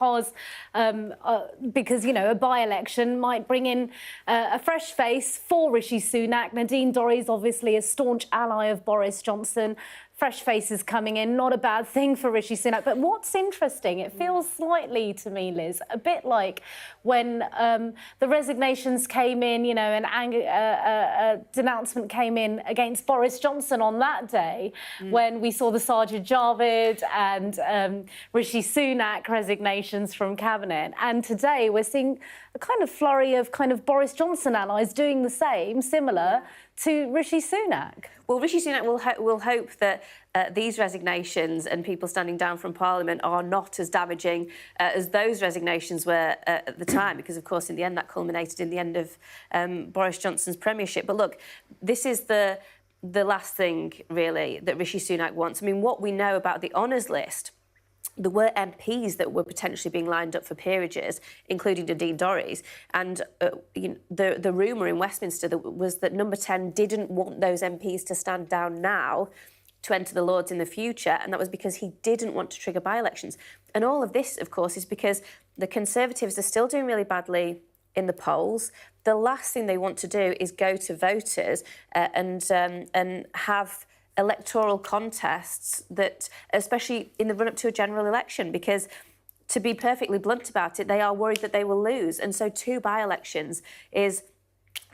because, you know, a by-election might bring in a fresh face for Rishi Sunak. Nadine Dorries, obviously a staunch ally of Boris Johnson. Fresh faces coming in, not a bad thing for Rishi Sunak. But what's interesting, it feels slightly to me, Liz, a bit like when the resignations came in, you know, a denouncement came in against Boris Johnson on that day, when we saw the Sajid Javid and Rishi Sunak resignations from cabinet. And today we're seeing a kind of flurry of Boris Johnson allies doing the same, similar to Rishi Sunak. Well, Rishi Sunak will hope that these resignations and people standing down from Parliament are not as damaging as those resignations were at the time, because, of course, in the end, that culminated in the end of Boris Johnson's premiership. But look, this is the last thing, really, that Rishi Sunak wants. I mean, what we know about the honours list, there were MPs that were potentially being lined up for peerages, including Nadine Dorries. And the rumour in Westminster was that number 10 didn't want those MPs to stand down now to enter the Lords in the future, and that was because he didn't want to trigger by-elections. And all of this, of course, is because the Conservatives are still doing really badly in the polls. The last thing they want to do is go to voters and have electoral contests, that, especially in the run-up to a general election, because, to be perfectly blunt about it, they are worried that they will lose. And so 2 by-elections is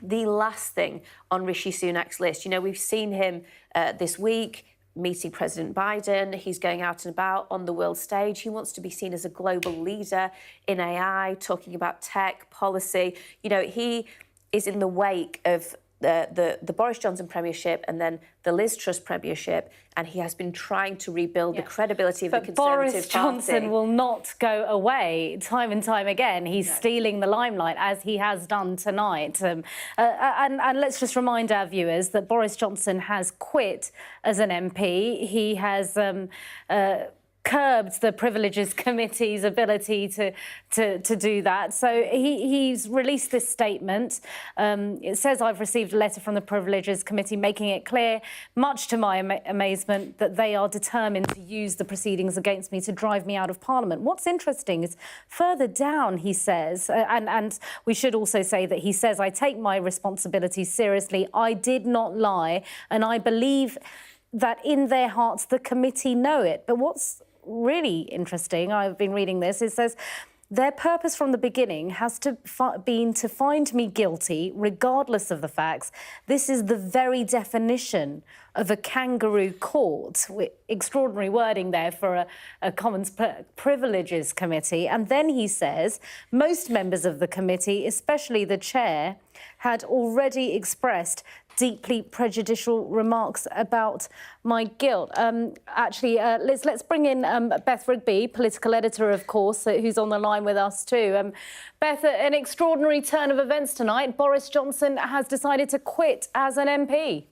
the last thing on Rishi Sunak's list. You know, we've seen him this week meeting President Biden. He's going out and about on the world stage. He wants to be seen as a global leader in AI, talking about tech policy. You know, he is in the wake of the Boris Johnson premiership and then the Liz Truss premiership, and he has been trying to rebuild the credibility of the Conservative Party. Boris Johnson will not go away. Time and time again, he's stealing the limelight, as he has done tonight. And let's just remind our viewers that Boris Johnson has quit as an MP. He has curbed the Privileges Committee's ability to do that. So he's released this statement. It says, "I've received a letter from the Privileges Committee making it clear, much to my amazement, that they are determined to use the proceedings against me to drive me out of Parliament." What's interesting is further down he says, and we should also say that he says, "I take my responsibilities seriously. I did not lie, and I believe that in their hearts the committee know it." But what's really interesting, I've been reading this, it says, "Their purpose from the beginning has been to find me guilty, regardless of the facts. This is the very definition of a kangaroo court." Extraordinary wording there for a Commons Privileges Committee. And then he says, "Most members of the committee, especially the chair, had already expressed deeply prejudicial remarks about my guilt." Liz, let's bring in Beth Rigby, political editor, of course, who's on the line with us too. Beth, an extraordinary turn of events tonight. Boris Johnson has decided to quit as an MP.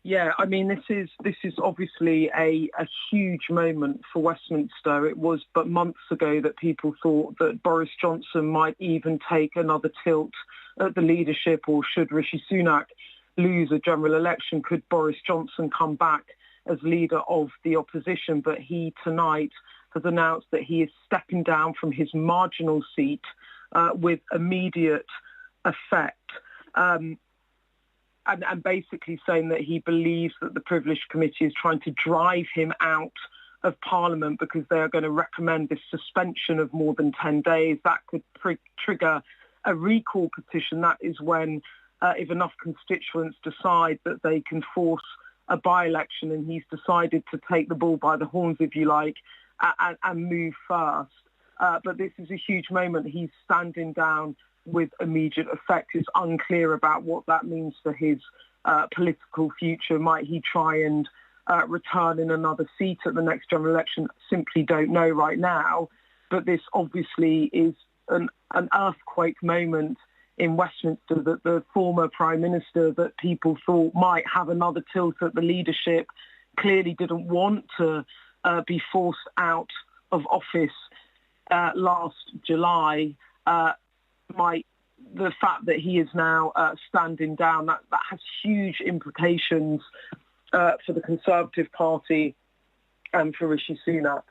Yeah, I mean, this is obviously a huge moment for Westminster. It was but months ago that people thought that Boris Johnson might even take another tilt at the leadership, or should Rishi Sunak lose a general election, could Boris Johnson come back as leader of the opposition? But he tonight has announced that he is stepping down from his marginal seat with immediate effect. And basically saying that he believes that the Privileged Committee is trying to drive him out of Parliament because they are going to recommend this suspension of more than 10 days. That could trigger a recall petition. That is when, if enough constituents decide that they can force a by-election, and he's decided to take the bull by the horns, if you like, and move first. But this is a huge moment. He's standing down with immediate effect. It's unclear about what that means for his political future. Might he try and return in another seat at the next general election? Simply don't know right now. But this obviously is an earthquake moment in Westminster, that the former Prime Minister that people thought might have another tilt at the leadership clearly didn't want to be forced out of office last July. The fact that he is now standing down, that has huge implications for the Conservative Party and for Rishi Sunak.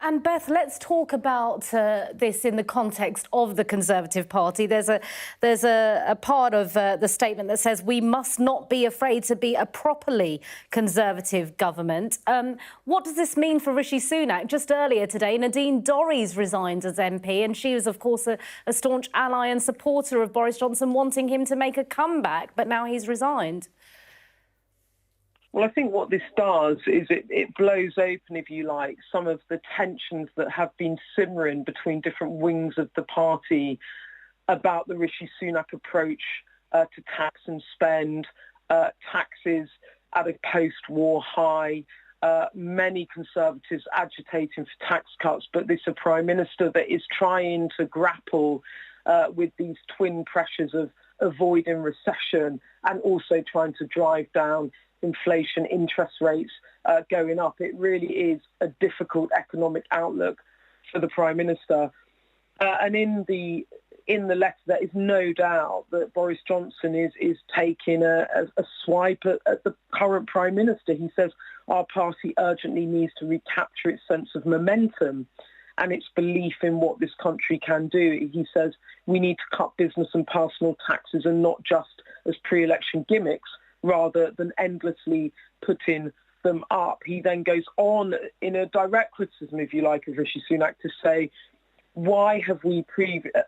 And Beth, let's talk about this in the context of the Conservative Party. There's a part of the statement that says we must not be afraid to be a properly Conservative government. What does this mean for Rishi Sunak? Just earlier today, Nadine Dorries resigned as MP, and she was, of course, a staunch ally and supporter of Boris Johnson, wanting him to make a comeback, but now he's resigned. Well, I think what this does is it blows open, if you like, some of the tensions that have been simmering between different wings of the party about the Rishi Sunak approach to tax and spend, taxes at a post-war high, many Conservatives agitating for tax cuts, but this is a Prime Minister that is trying to grapple with these twin pressures of avoiding recession and also trying to drive down inflation, interest rates going up. It really is a difficult economic outlook for the Prime Minister. And in the letter, there is no doubt that Boris Johnson is taking a swipe at the current Prime Minister. He says our party urgently needs to recapture its sense of momentum and its belief in what this country can do. He says we need to cut business and personal taxes, and not just as pre-election gimmicks, rather than endlessly putting them up. He then goes on in a direct criticism, if you like, of Rishi Sunak to say, why have we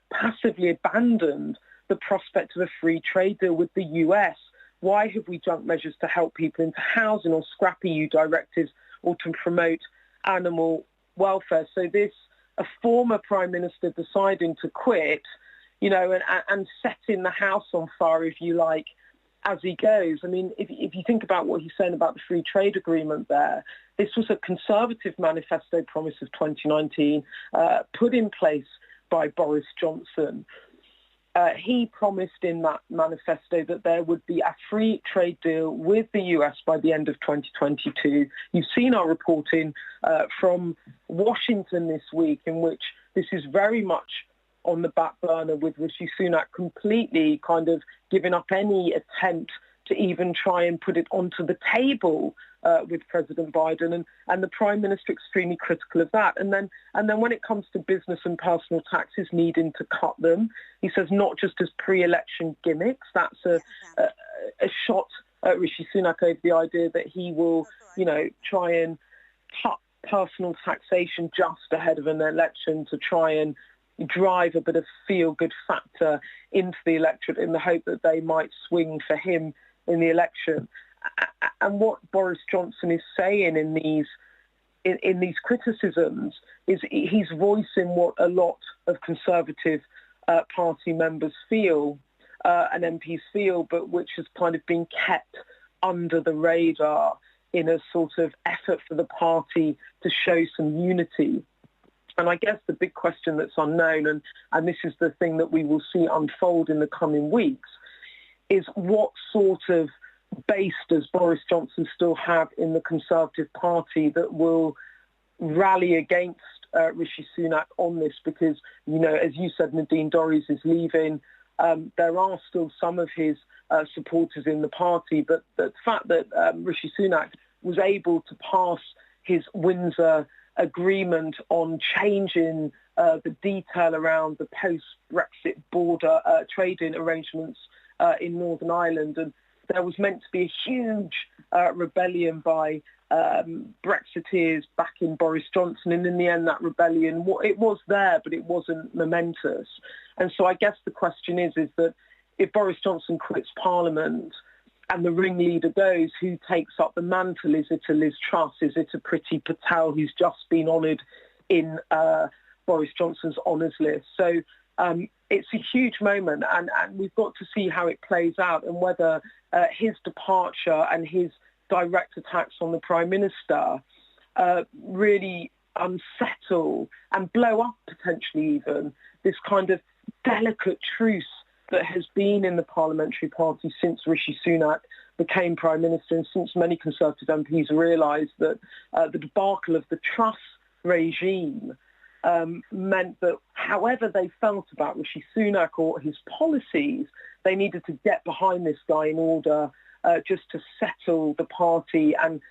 passively abandoned the prospect of a free trade deal with the US? Why have we junked measures to help people into housing or scrap EU directives or to promote animal welfare? So this, a former Prime Minister deciding to quit, and setting the house on fire, if you like, as he goes. I mean, if you think about what he's saying about the free trade agreement there, this was a Conservative manifesto promise of 2019, put in place by Boris Johnson. He promised in that manifesto that there would be a free trade deal with the US by the end of 2022. You've seen our reporting from Washington this week, in which this is very much on the back burner, with Rishi Sunak completely kind of giving up any attempt to even try and put it onto the table with President Biden, and the Prime Minister extremely critical of that. And then when it comes to business and personal taxes, needing to cut them, he says not just as pre-election gimmicks. That's a shot at Rishi Sunak over the idea that he will, try and cut personal taxation just ahead of an election to try and drive a bit of feel-good factor into the electorate in the hope that they might swing for him in the election. And what Boris Johnson is saying in these criticisms is he's voicing what a lot of Conservative Party members feel and MPs feel, but which has kind of been kept under the radar in a sort of effort for the party to show some unity. And I guess the big question that's unknown, and this is the thing that we will see unfold in the coming weeks, is what sort of base does Boris Johnson still have in the Conservative Party that will rally against Rishi Sunak on this? Because, as you said, Nadine Dorries is leaving. There are still some of his supporters in the party, but the fact that Rishi Sunak was able to pass his Windsor agreement on changing the detail around the post-Brexit border trading arrangements in Northern Ireland. And there was meant to be a huge rebellion by Brexiteers backing Boris Johnson. And in the end, that rebellion, it was there, but it wasn't momentous. And so I guess the question is that if Boris Johnson quits Parliament and the ringleader goes, who takes up the mantle? Is it a Liz Truss? Is it a Priti Patel who's just been honoured in Boris Johnson's honours list? So it's a huge moment, and we've got to see how it plays out and whether his departure and his direct attacks on the Prime Minister really unsettle and blow up potentially even this kind of delicate truce that has been in the parliamentary party since Rishi Sunak became Prime Minister, and since many Conservative MPs realised that the debacle of the Truss regime meant that however they felt about Rishi Sunak or his policies, they needed to get behind this guy in order just to settle the party and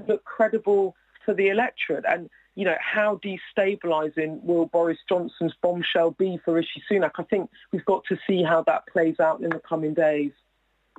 look credible for the electorate. And, you know, how destabilising will Boris Johnson's bombshell be for Rishi Sunak? I think we've got to see how that plays out in the coming days.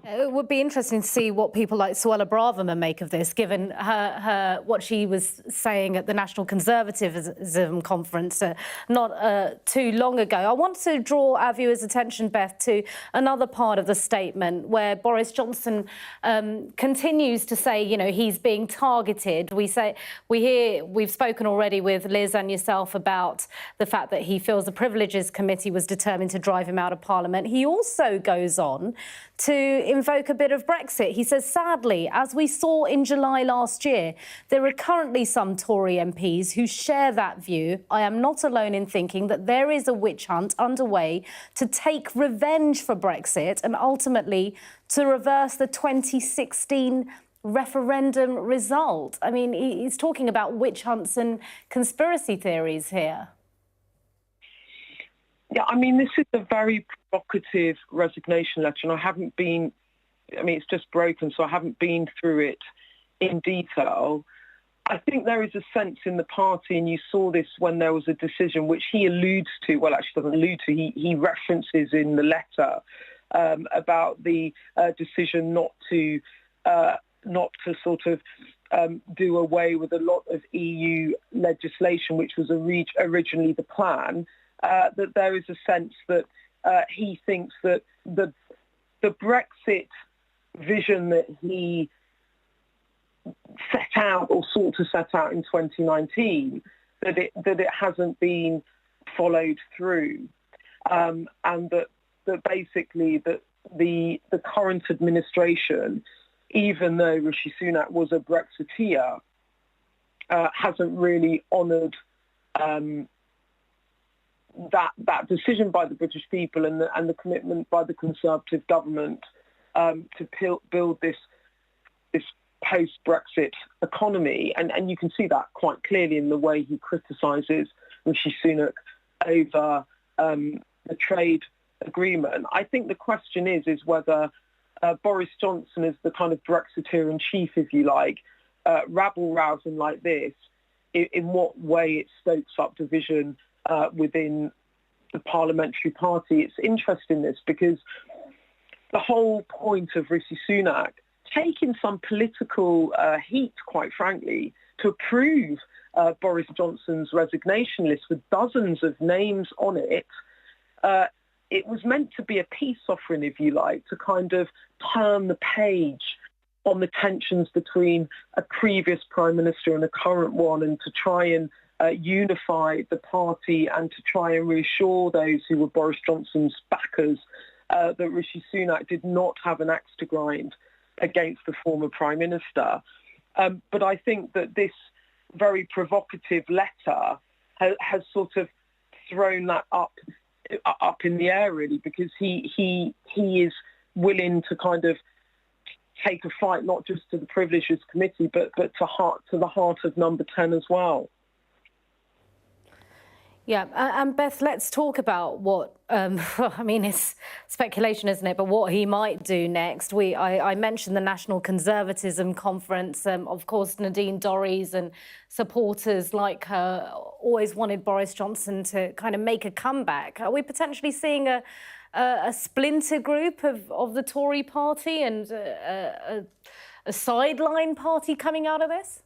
It would be interesting to see what people like Suella Braverman make of this, given her what she was saying at the National Conservatism Conference not too long ago. I want to draw our viewers' attention, Beth, to another part of the statement where Boris Johnson continues to say, you know, he's being targeted. We've spoken already with Liz and yourself about the fact that he feels the Privileges Committee was determined to drive him out of Parliament. He also goes on to invoke a bit of Brexit. He says, sadly, as we saw in July last year, there are currently some Tory MPs who share that view. I am not alone in thinking that there is a witch hunt underway to take revenge for Brexit and ultimately to reverse the 2016 referendum result. I mean, he's talking about witch hunts and conspiracy theories here. Yeah, I mean, this is a very provocative resignation letter, and it's just broken, so I haven't been through it in detail. I think there is a sense in the party, and you saw this when there was a decision which he alludes to, well, actually doesn't allude to, he references in the letter about the decision not to sort of do away with a lot of EU legislation, which was originally the plan. That there is a sense that he thinks that the Brexit vision that he set out or sought to set out in 2019, that it hasn't been followed through, and that basically that the current administration, even though Rishi Sunak was a Brexiteer, hasn't really honoured that decision by the British people and the commitment by the Conservative government to build this post-Brexit economy. And you can see that quite clearly in the way he criticises Rishi Sunak over the trade agreement. I think the question is whether Boris Johnson is the kind of Brexiteer in chief, if you like, rabble-rousing like this, in what way it stokes up division within the parliamentary party. It's interesting this because the whole point of Rishi Sunak taking some political heat, quite frankly, to approve Boris Johnson's resignation list with dozens of names on it, it was meant to be a peace offering, if you like, to kind of turn the page on the tensions between a previous Prime Minister and a current one, and to try and unify the party and to try and reassure those who were Boris Johnson's backers that Rishi Sunak did not have an axe to grind against the former Prime Minister. But I think that this very provocative letter has sort of thrown that up in the air, really, because he is willing to kind of take a fight not just to the Privileges Committee, but to the heart of Number 10 as well. Yeah, and Beth, let's talk about what, I mean, it's speculation, isn't it, but what he might do next. I mentioned the National Conservatism Conference. Of course, Nadine Dorries and supporters like her always wanted Boris Johnson to kind of make a comeback. Are we potentially seeing a splinter group of the Tory party and a sideline party coming out of this?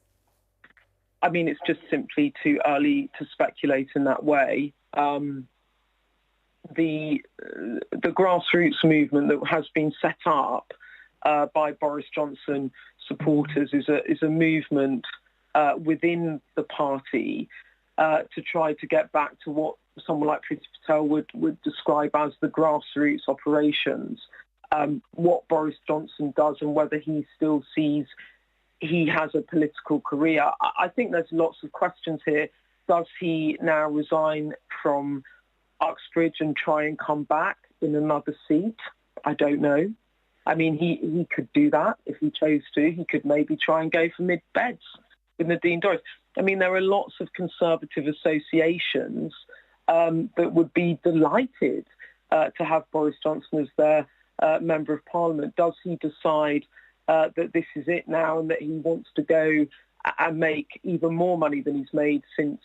I mean, it's just simply too early to speculate in that way. The grassroots movement that has been set up by Boris Johnson supporters is a movement within the party to try to get back to what someone like Priti Patel would describe as the grassroots operations. What Boris Johnson does and whether he still sees he has a political career. I think there's lots of questions here. Does he now resign from Uxbridge and try and come back in another seat? I don't know. I mean, he could do that if he chose to. He could maybe try and go for mid-beds with Nadine Dorries. I mean, there are lots of Conservative associations that would be delighted to have Boris Johnson as their Member of Parliament. Does he decide that this is it now and that he wants to go and make even more money than he's made since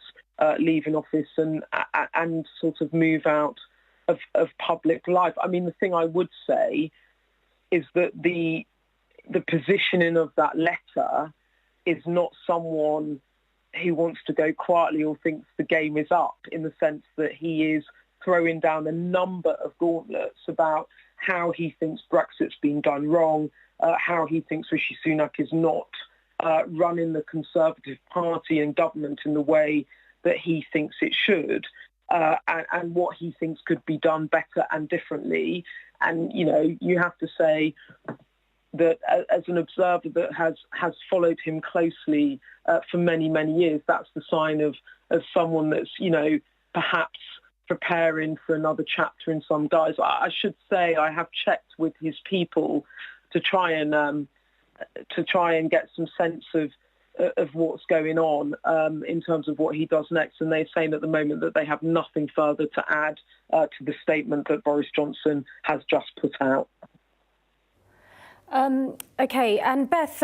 leaving office, and sort of move out of public life. I mean, the thing I would say is that the positioning of that letter is not someone who wants to go quietly or thinks the game is up, in the sense that he is throwing down a number of gauntlets about how he thinks Brexit's been done wrong, how he thinks Rishi Sunak is not running the Conservative Party and government in the way that he thinks it should, and what he thinks could be done better and differently. And, you know, you have to say that as an observer that has followed him closely for many, many years, that's the sign of someone that's, you know, perhaps preparing for another chapter in some guise. I should say I have checked with his people to try and get some sense of what's going on in terms of what he does next, and they're saying at the moment that they have nothing further to add to the statement that Boris Johnson has just put out. OK, and Beth,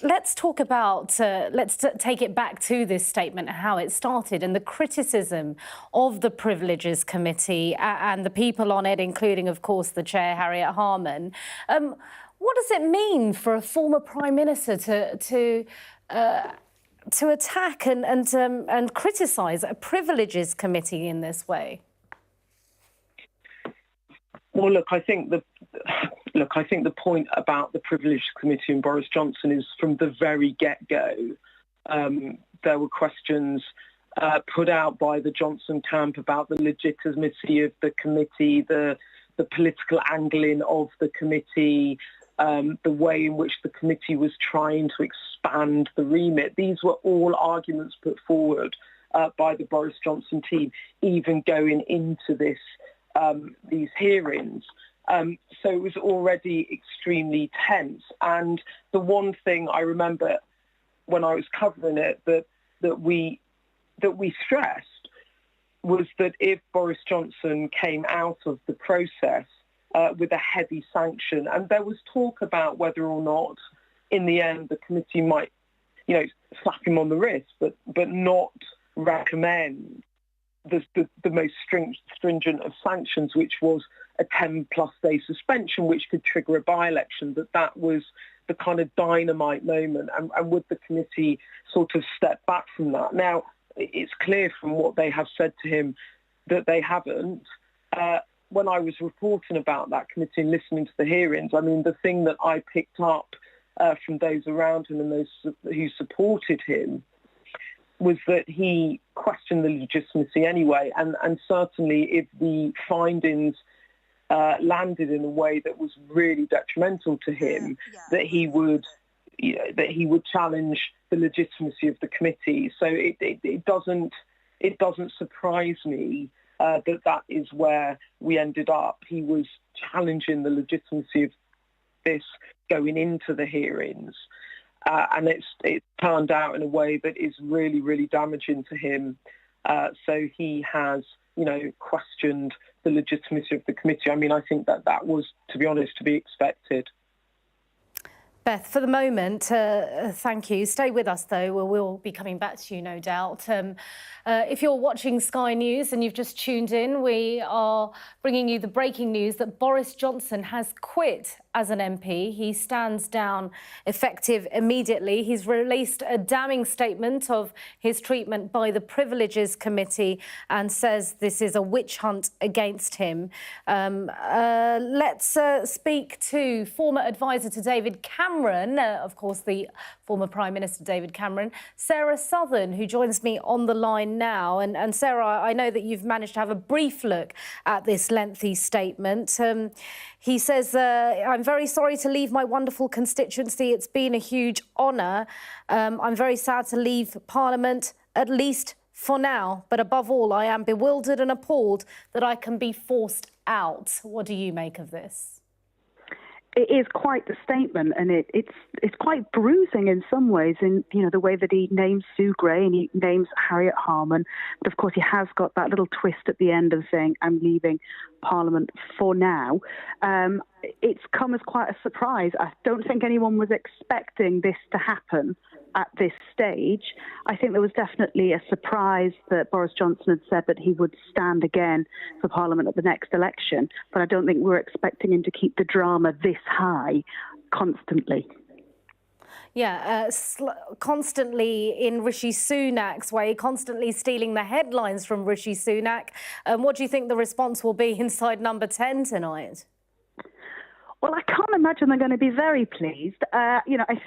let's talk about, let's take it back to this statement, how it started, and the criticism of the Privileges Committee and the people on it, including, of course, the chair, Harriet Harman. What does it mean for a former Prime Minister to attack and criticise a Privileges Committee in this way? Well, look, I think the point about the Privileges Committee and Boris Johnson is from the very get-go, there were questions put out by the Johnson camp about the legitimacy of the committee, the political angling of the committee, the way in which the committee was trying to expand the remit. These were all arguments put forward by the Boris Johnson team, even going into these hearings. So it was already extremely tense. And the one thing I remember when I was covering it that we stressed was that if Boris Johnson came out of the process with a heavy sanction, and there was talk about whether or not in the end the committee might, you know, slap him on the wrist, but not recommend the most stringent of sanctions, which was a 10-plus day suspension, which could trigger a by-election, that was the kind of dynamite moment. And would the committee sort of step back from that? Now, it's clear from what they have said to him that they haven't. When I was reporting about that committee and listening to the hearings, I mean, the thing that I picked up from those around him and those who supported him was that he questioned the legitimacy anyway, and certainly if the findings landed in a way that was really detrimental to him, that he would challenge the legitimacy of the committee. So it doesn't surprise me that is where we ended up. He was challenging the legitimacy of this going into the hearings. And it's turned out in a way that is really, really damaging to him. So he has, you know, questioned the legitimacy of the committee. I mean, I think that was, to be honest, to be expected. Beth, for the moment, thank you. Stay with us, though. We'll be coming back to you, no doubt. If you're watching Sky News and you've just tuned in, we are bringing you the breaking news that Boris Johnson has quit as an MP. He stands down effective immediately. He's released a damning statement of his treatment by the Privileges Committee and says this is a witch hunt against him. Let's speak to former advisor to David Cameron, of course, the former Prime Minister David Cameron, Sarah Southern, who joins me on the line now. And Sarah, I know that you've managed to have a brief look at this lengthy statement. He says, I'm very sorry to leave my wonderful constituency. It's been a huge honour. I'm very sad to leave Parliament, at least for now. But above all, I am bewildered and appalled that I can be forced out. What do you make of this? It is quite the statement, and it's quite bruising in some ways, in the way that he names Sue Gray and he names Harriet Harman. But of course, he has got that little twist at the end of saying, "I'm leaving Parliament for now." It's come as quite a surprise. I don't think anyone was expecting this to happen. at this stage. I think there was definitely a surprise that Boris Johnson had said that he would stand again for Parliament at the next election, but I don't think we're expecting him to keep the drama this high constantly. Yeah, constantly in Rishi Sunak's way, constantly stealing the headlines from Rishi Sunak. What do you think the response will be inside number 10 tonight? Well, I can't imagine they're going to be very pleased. I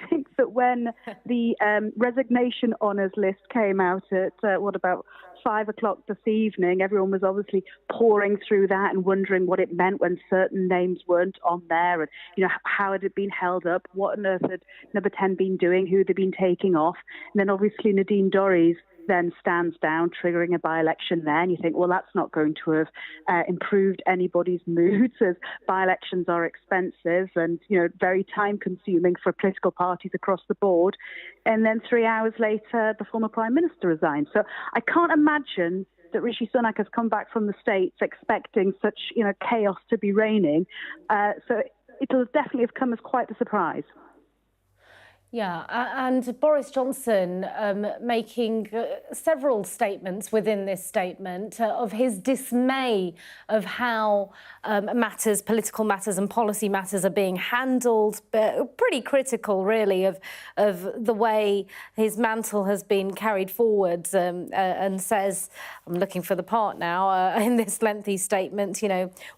think that when the resignation honours list came out at, about 5 o'clock this evening, everyone was obviously pouring through that and wondering what it meant when certain names weren't on there and, how it had been held up, what on earth had number 10 been doing, who they'd been taking off. And then obviously Nadine Dorries then stands down, triggering a by-election there. And you think, well, that's not going to have improved anybody's moods, as by-elections are expensive and, very time-consuming for political parties across the board. And then 3 hours later, the former Prime Minister resigned. So I can't imagine that Rishi Sunak has come back from the States expecting such, chaos to be reigning. So it'll definitely have come as quite a surprise. Yeah, and Boris Johnson making several statements within this statement of his dismay of how political matters and policy matters are being handled, but pretty critical, really, of the way his mantle has been carried forward, and says, I'm looking for the part now, in this lengthy statement,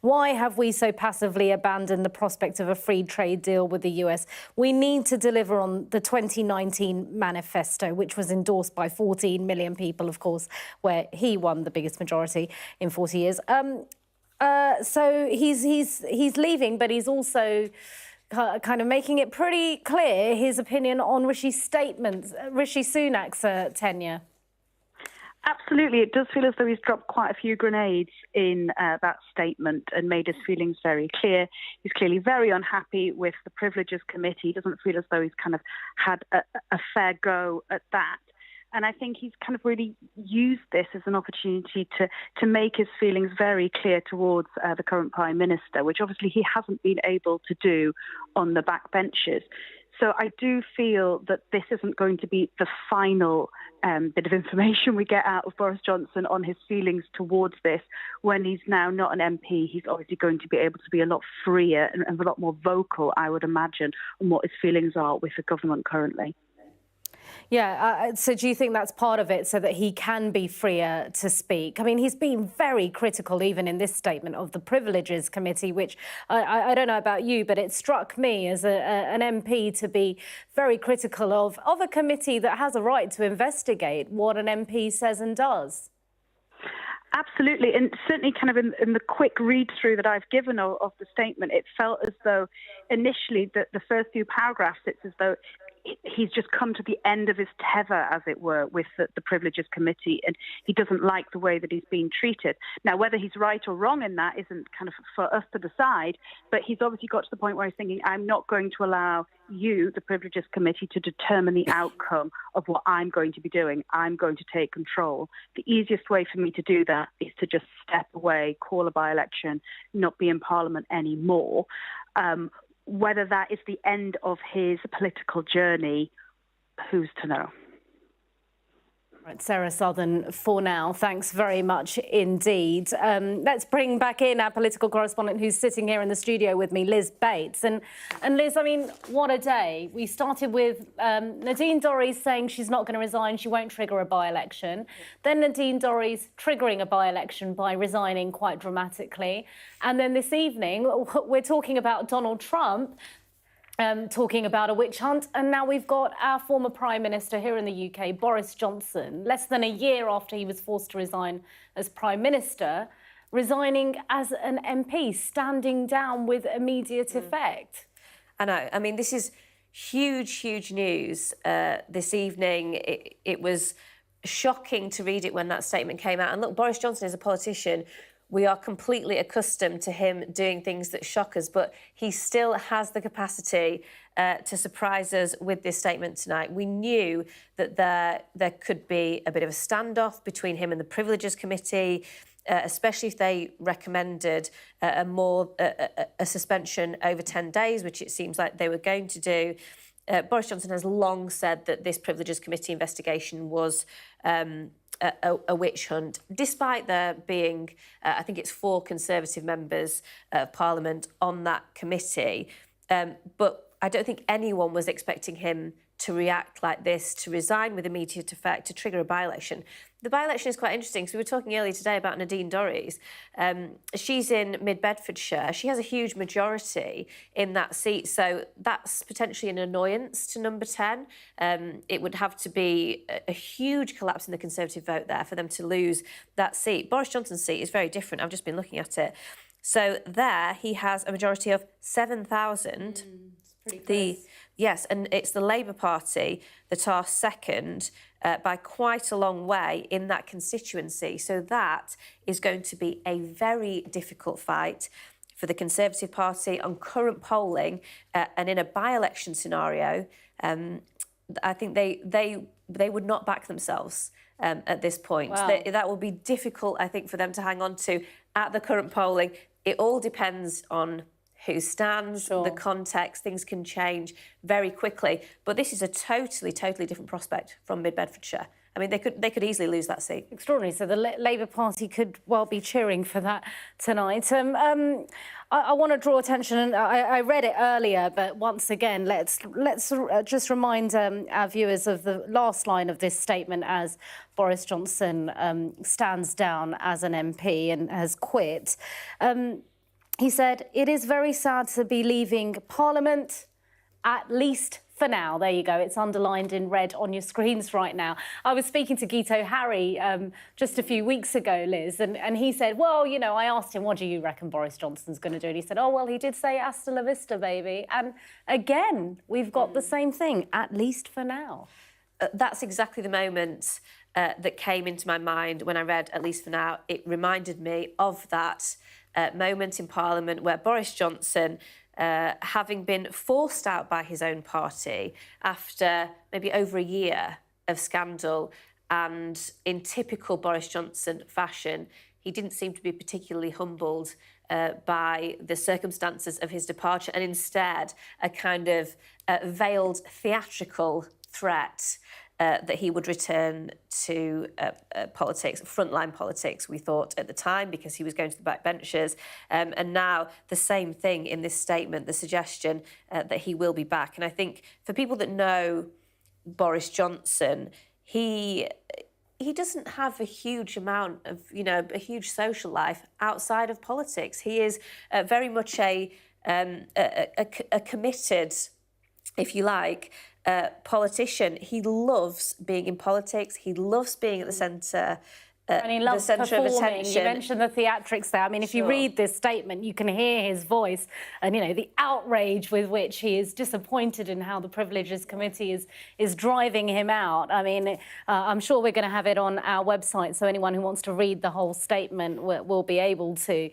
why have we so passively abandoned the prospect of a free trade deal with the US? We need to deliver on the 2019 manifesto, which was endorsed by 14 million people, of course, where he won the biggest majority in 40 years. So he's leaving, but he's also kind of making it pretty clear his opinion on Rishi Sunak's tenure. Absolutely. It does feel as though he's dropped quite a few grenades in that statement and made his feelings very clear. He's clearly very unhappy with the Privileges Committee. He doesn't feel as though he's kind of had a fair go at that. And I think he's kind of really used this as an opportunity to make his feelings very clear towards the current Prime Minister, which obviously he hasn't been able to do on the backbenches. So I do feel that this isn't going to be the final bit of information we get out of Boris Johnson on his feelings towards this. When he's now not an MP, he's obviously going to be able to be a lot freer and a lot more vocal, I would imagine, on what his feelings are with the government currently. Yeah, so do you think that's part of it, so that he can be freer to speak? I mean, he's been very critical, even in this statement, of the Privileges Committee, which I don't know about you, but it struck me as an MP to be very critical of a committee that has a right to investigate what an MP says and does. Absolutely, and certainly kind of in the quick read-through that I've given of the statement, it felt as though initially the first few paragraphs, it's as though he's just come to the end of his tether, as it were, with the Privileges Committee, and he doesn't like the way that he's being treated. Now, whether he's right or wrong in that isn't kind of for us to decide, but he's obviously got to the point where he's thinking, I'm not going to allow you, the Privileges Committee, to determine the outcome of what I'm going to be doing. I'm going to take control. The easiest way for me to do that is to just step away, call a by-election, not be in Parliament anymore. Whether that is the end of his political journey, who's to know? Right, Sarah Southern, for now, thanks very much indeed. Let's bring back in our political correspondent who's sitting here in the studio with me, Liz Bates. And Liz, I mean, what a day. We started with Nadine Dorries saying she's not going to resign, she won't trigger a by-election. Then Nadine Dorries triggering a by-election by resigning quite dramatically. And then this evening, we're talking about Donald Trump talking about a witch hunt, and now we've got our former Prime Minister here in the UK, Boris Johnson, less than a year after he was forced to resign as Prime Minister, resigning as an MP, standing down with immediate effect. I know. I mean, this is huge, huge news this evening. It was shocking to read it when that statement came out. And look, Boris Johnson is a politician. We are completely accustomed to him doing things that shock us, but he still has the capacity to surprise us with this statement tonight. We knew that there could be a bit of a standoff between him and the Privileges Committee, especially if they recommended a suspension over 10 days, which it seems like they were going to do. Boris Johnson has long said that this Privileges Committee investigation was a witch hunt, despite there being, I think it's 4 Conservative members of Parliament on that committee. But I don't think anyone was expecting him to react like this, to resign with immediate effect, to trigger a by-election. The by-election is quite interesting. So we were talking earlier today about Nadine Dorries. She's in mid-Bedfordshire. She has a huge majority in that seat. So that's potentially an annoyance to number 10. It would have to be a huge collapse in the Conservative vote there for them to lose that seat. Boris Johnson's seat is very different. I've just been looking at it. So there he has a majority of 7,000. Yes, and it's the Labour Party that are second by quite a long way in that constituency. So that is going to be a very difficult fight for the Conservative Party on current polling, and in a by-election scenario. I think they would not back themselves at this point. Wow. That will be difficult, I think, for them to hang on to at the current polling. It all depends on who stands, Sure. the context. Things can change very quickly. But this is a totally different prospect from mid-Bedfordshire. I mean, they could easily lose that seat. Extraordinary. So the Labour Party could well be cheering for that tonight. I want to draw attention, and I read it earlier, but once again, let's just remind our viewers of the last line of this statement as Boris Johnson stands down as an MP and has quit. He said, "It is very sad to be leaving Parliament, at least for now." There you go. It's underlined in red on your screens right now. I was speaking to Guito Harry just a few weeks ago, Liz, and he said, well, you know, I asked him, what do you reckon Boris Johnson's going to do? And he said, oh, well, he did say hasta la vista, baby. And again, we've got the same thing, at least for now. That's exactly the moment that came into my mind when I read at least for now. It reminded me of that moment in Parliament where Boris Johnson, having been forced out by his own party after maybe over a year of scandal, and in typical Boris Johnson fashion, he didn't seem to be particularly humbled by the circumstances of his departure, and instead a kind of veiled theatrical threat that he would return to politics, frontline politics, we thought at the time, because he was going to the backbenchers. And now the same thing in this statement, the suggestion that he will be back. And I think for people that know Boris Johnson, he doesn't have a huge amount of, you know, a huge social life outside of politics. He is very much a committed, if you like, politician. He loves being in politics. He loves being at the centre. And he loves performing. You mentioned the theatrics there. I mean, if you read this statement, you can hear his voice and, you know, the outrage with which he is disappointed in how the Privileges Committee is driving him out. I mean, I'm sure we're going to have it on our website, so anyone who wants to read the whole statement will be able to.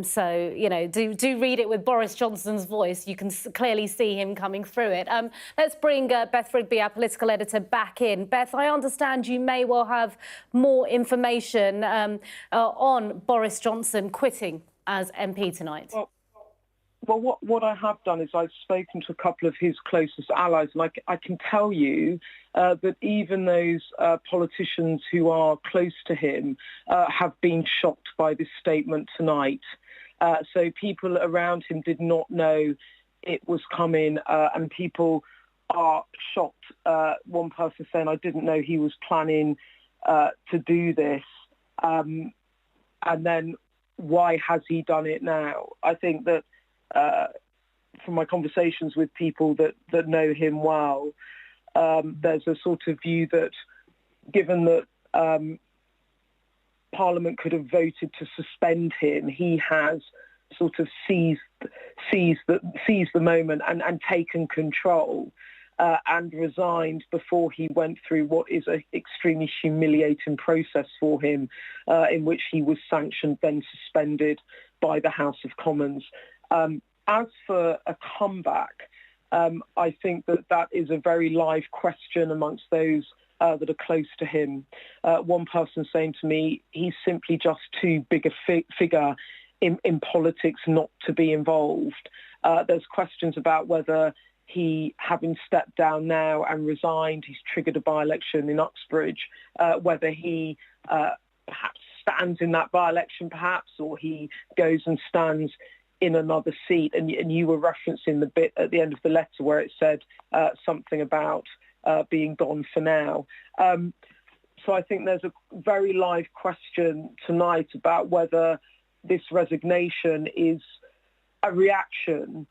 So, you know, do read it with Boris Johnson's voice. You can clearly see him coming through it. Let's bring Beth Rigby, our political editor, back in. Beth, I understand you may well have more information on Boris Johnson quitting as MP tonight. Well, what I have done is I've spoken to a couple of his closest allies, and I can tell you that even those politicians who are close to him have been shocked by this statement tonight. So people around him did not know it was coming, and people are shocked. One person saying, I didn't know he was planning to do this, and then why has he done it now? I think that from my conversations with people that know him well, there's a sort of view that given that Parliament could have voted to suspend him, he has sort of seized the moment and taken control. And resigned before he went through what is an extremely humiliating process for him, in which he was sanctioned, then suspended by the House of Commons. As for a comeback, I think that is a very live question amongst those that are close to him. One person saying to me, he's simply just too big a figure in politics not to be involved. There's questions about whether he, having stepped down now and resigned, he's triggered a by-election in Uxbridge, whether he perhaps stands in that by-election perhaps, or he goes and stands in another seat. And you were referencing the bit at the end of the letter where it said something about being gone for now. So I think there's a very live question tonight about whether this resignation is a reaction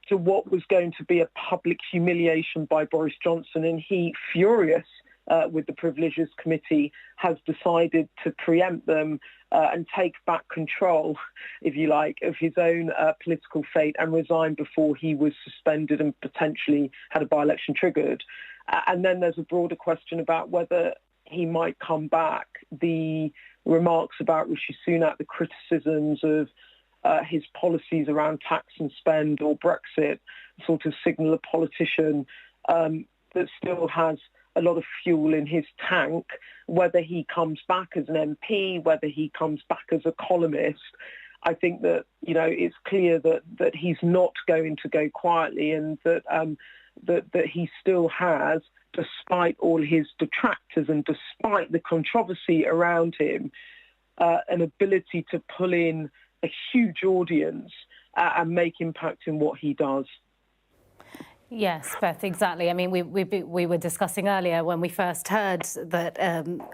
to what was going to be a public humiliation by Boris Johnson, and he, furious with the Privileges Committee, has decided to preempt them and take back control, if you like, of his own political fate and resign before he was suspended and potentially had a by-election triggered. And then there's a broader question about whether he might come back. The remarks about Rishi Sunak, the criticisms of his policies around tax and spend or Brexit sort of signal a politician that still has a lot of fuel in his tank. Whether he comes back as an MP, whether he comes back as a columnist, I think that, it's clear that he's not going to go quietly, and that he still has, despite all his detractors and despite the controversy around him, an ability to pull in a huge audience and make impact in what he does. Yes, Beth, exactly. I mean, we were discussing earlier when we first heard that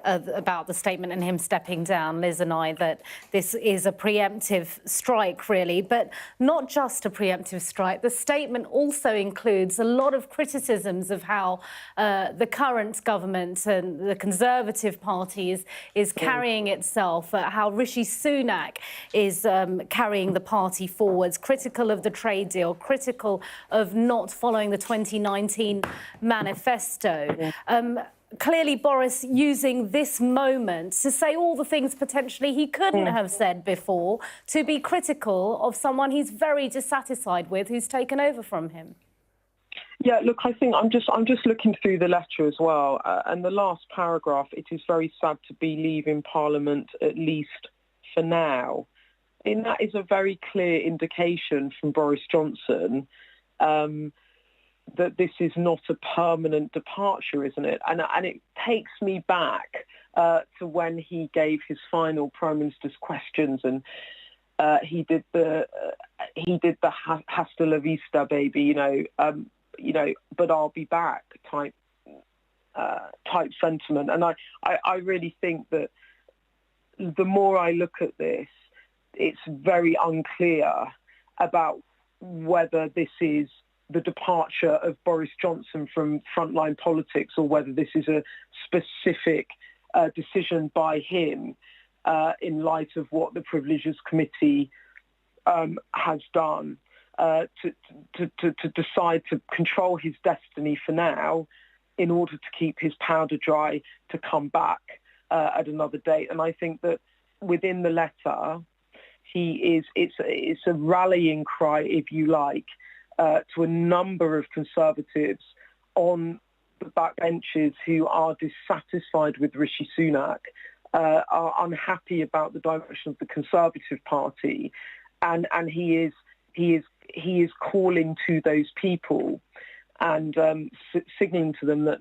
about the statement and him stepping down, Liz and I, that this is a preemptive strike, really, but not just a preemptive strike. The statement also includes a lot of criticisms of how the current government and the Conservative Party is carrying itself, how Rishi Sunak is carrying the party forwards, critical of the trade deal, critical of not following the 2019 manifesto. Clearly, Boris using this moment to say all the things potentially he couldn't have said before, to be critical of someone he's very dissatisfied with, who's taken over from him. Yeah, look, I think I'm just looking through the letter as well, and the last paragraph. It is very sad to be leaving Parliament, at least for now. And that is a very clear indication from Boris Johnson that this is not a permanent departure, isn't it? And it takes me back to when he gave his final Prime Minister's questions, and he did the "hasta la vista, baby," but I'll be back type sentiment. And I really think that the more I look at this, it's very unclear about whether this is the departure of Boris Johnson from frontline politics, or whether this is a specific decision by him in light of what the Privileges Committee has done to decide to control his destiny for now in order to keep his powder dry to come back at another date. And I think that within the letter, it's a rallying cry, if you like, to a number of Conservatives on the backbenches who are dissatisfied with Rishi Sunak, are unhappy about the direction of the Conservative Party, and he is calling to those people and signalling to them that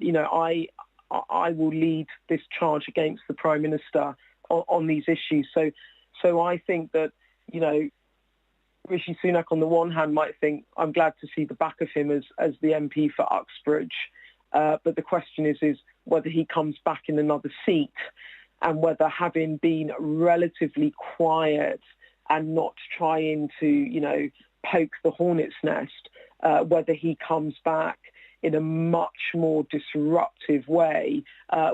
I will lead this charge against the Prime Minister on these issues. So I think that Rishi Sunak, on the one hand, might think, I'm glad to see the back of him as the MP for Uxbridge. But the question is whether he comes back in another seat, and whether, having been relatively quiet and not trying to, poke the hornet's nest, whether he comes back in a much more disruptive way,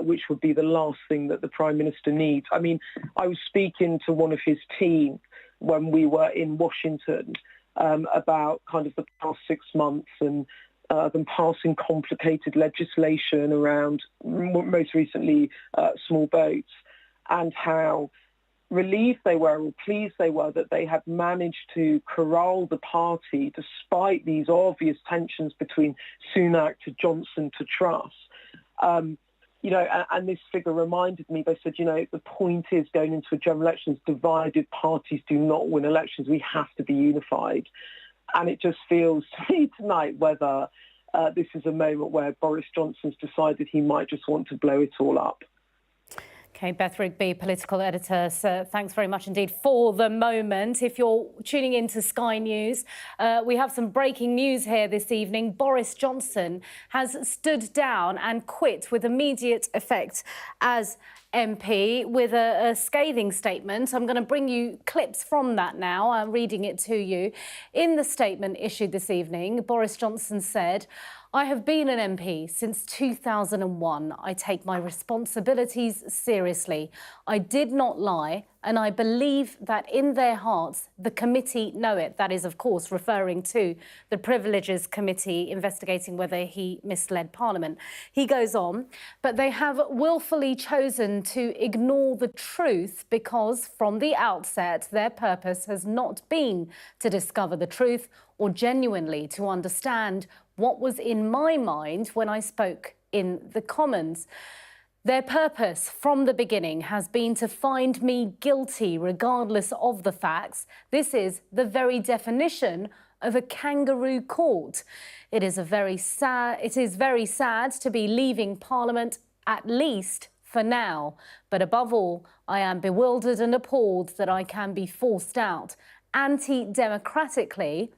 which would be the last thing that the Prime Minister needs. I mean, I was speaking to one of his team when we were in Washington about kind of the past 6 months and them passing complicated legislation around, most recently, small boats, and how relieved they were, or pleased they were, that they had managed to corral the party despite these obvious tensions between Sunak to Johnson to Truss. And this figure reminded me, they said, the point is, going into a general elections, divided parties do not win elections. We have to be unified. And it just feels to me tonight whether this is a moment where Boris Johnson's decided he might just want to blow it all up. OK, Beth Rigby, political editor, so thanks very much indeed for the moment. If you're tuning in to Sky News, we have some breaking news here this evening. Boris Johnson has stood down and quit with immediate effect as MP with a scathing statement. I'm going to bring you clips from that now. I'm reading it to you. In the statement issued this evening, Boris Johnson said, "I have been an MP since 2001. I take my responsibilities seriously. I did not lie, and I believe that in their hearts, the committee know it." That is, of course, referring to the Privileges Committee investigating whether he misled Parliament. He goes on, "But they have willfully chosen to ignore the truth because from the outset, their purpose has not been to discover the truth or genuinely to understand what was in my mind when I spoke in the Commons. Their purpose from the beginning has been to find me guilty regardless of the facts. This is the very definition of a kangaroo court. It is very sad to be leaving Parliament, at least for now. But above all, I am bewildered and appalled that I can be forced out anti-democratically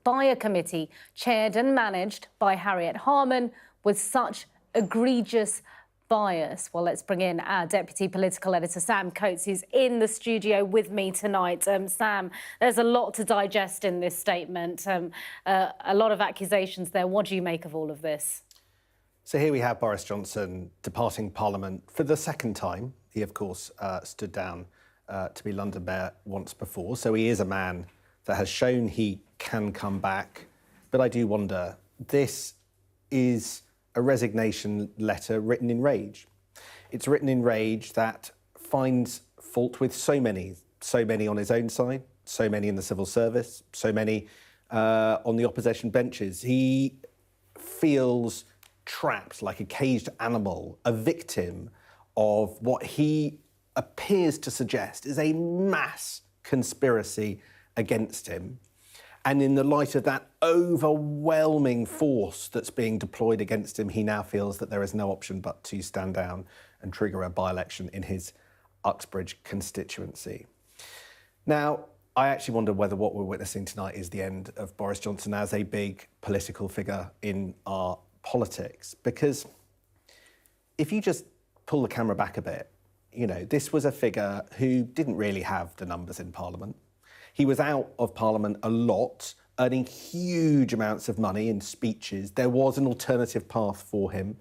by a committee chaired and managed by Harriet Harman with such egregious bias." Well, let's bring in our deputy political editor, Sam Coates, who's in the studio with me tonight. Sam, there's a lot to digest in this statement, a lot of accusations there. What do you make of all of this? So here we have Boris Johnson departing Parliament for the second time. He, of course, stood down to be London Mayor once before. So he is a man that has shown he can come back. But I do wonder, this is a resignation letter written in rage. It's written in rage that finds fault with so many on his own side, so many in the civil service, so many on the opposition benches. He feels trapped like a caged animal, a victim of what he appears to suggest is a mass conspiracy against him. And in the light of that overwhelming force that's being deployed against him, he now feels that there is no option but to stand down and trigger a by-election in his Uxbridge constituency. Now, I actually wonder whether what we're witnessing tonight is the end of Boris Johnson as a big political figure in our politics. Because if you just pull the camera back a bit, you know, this was a figure who didn't really have the numbers in Parliament. He was out of Parliament a lot, earning huge amounts of money in speeches. There was an alternative path for him.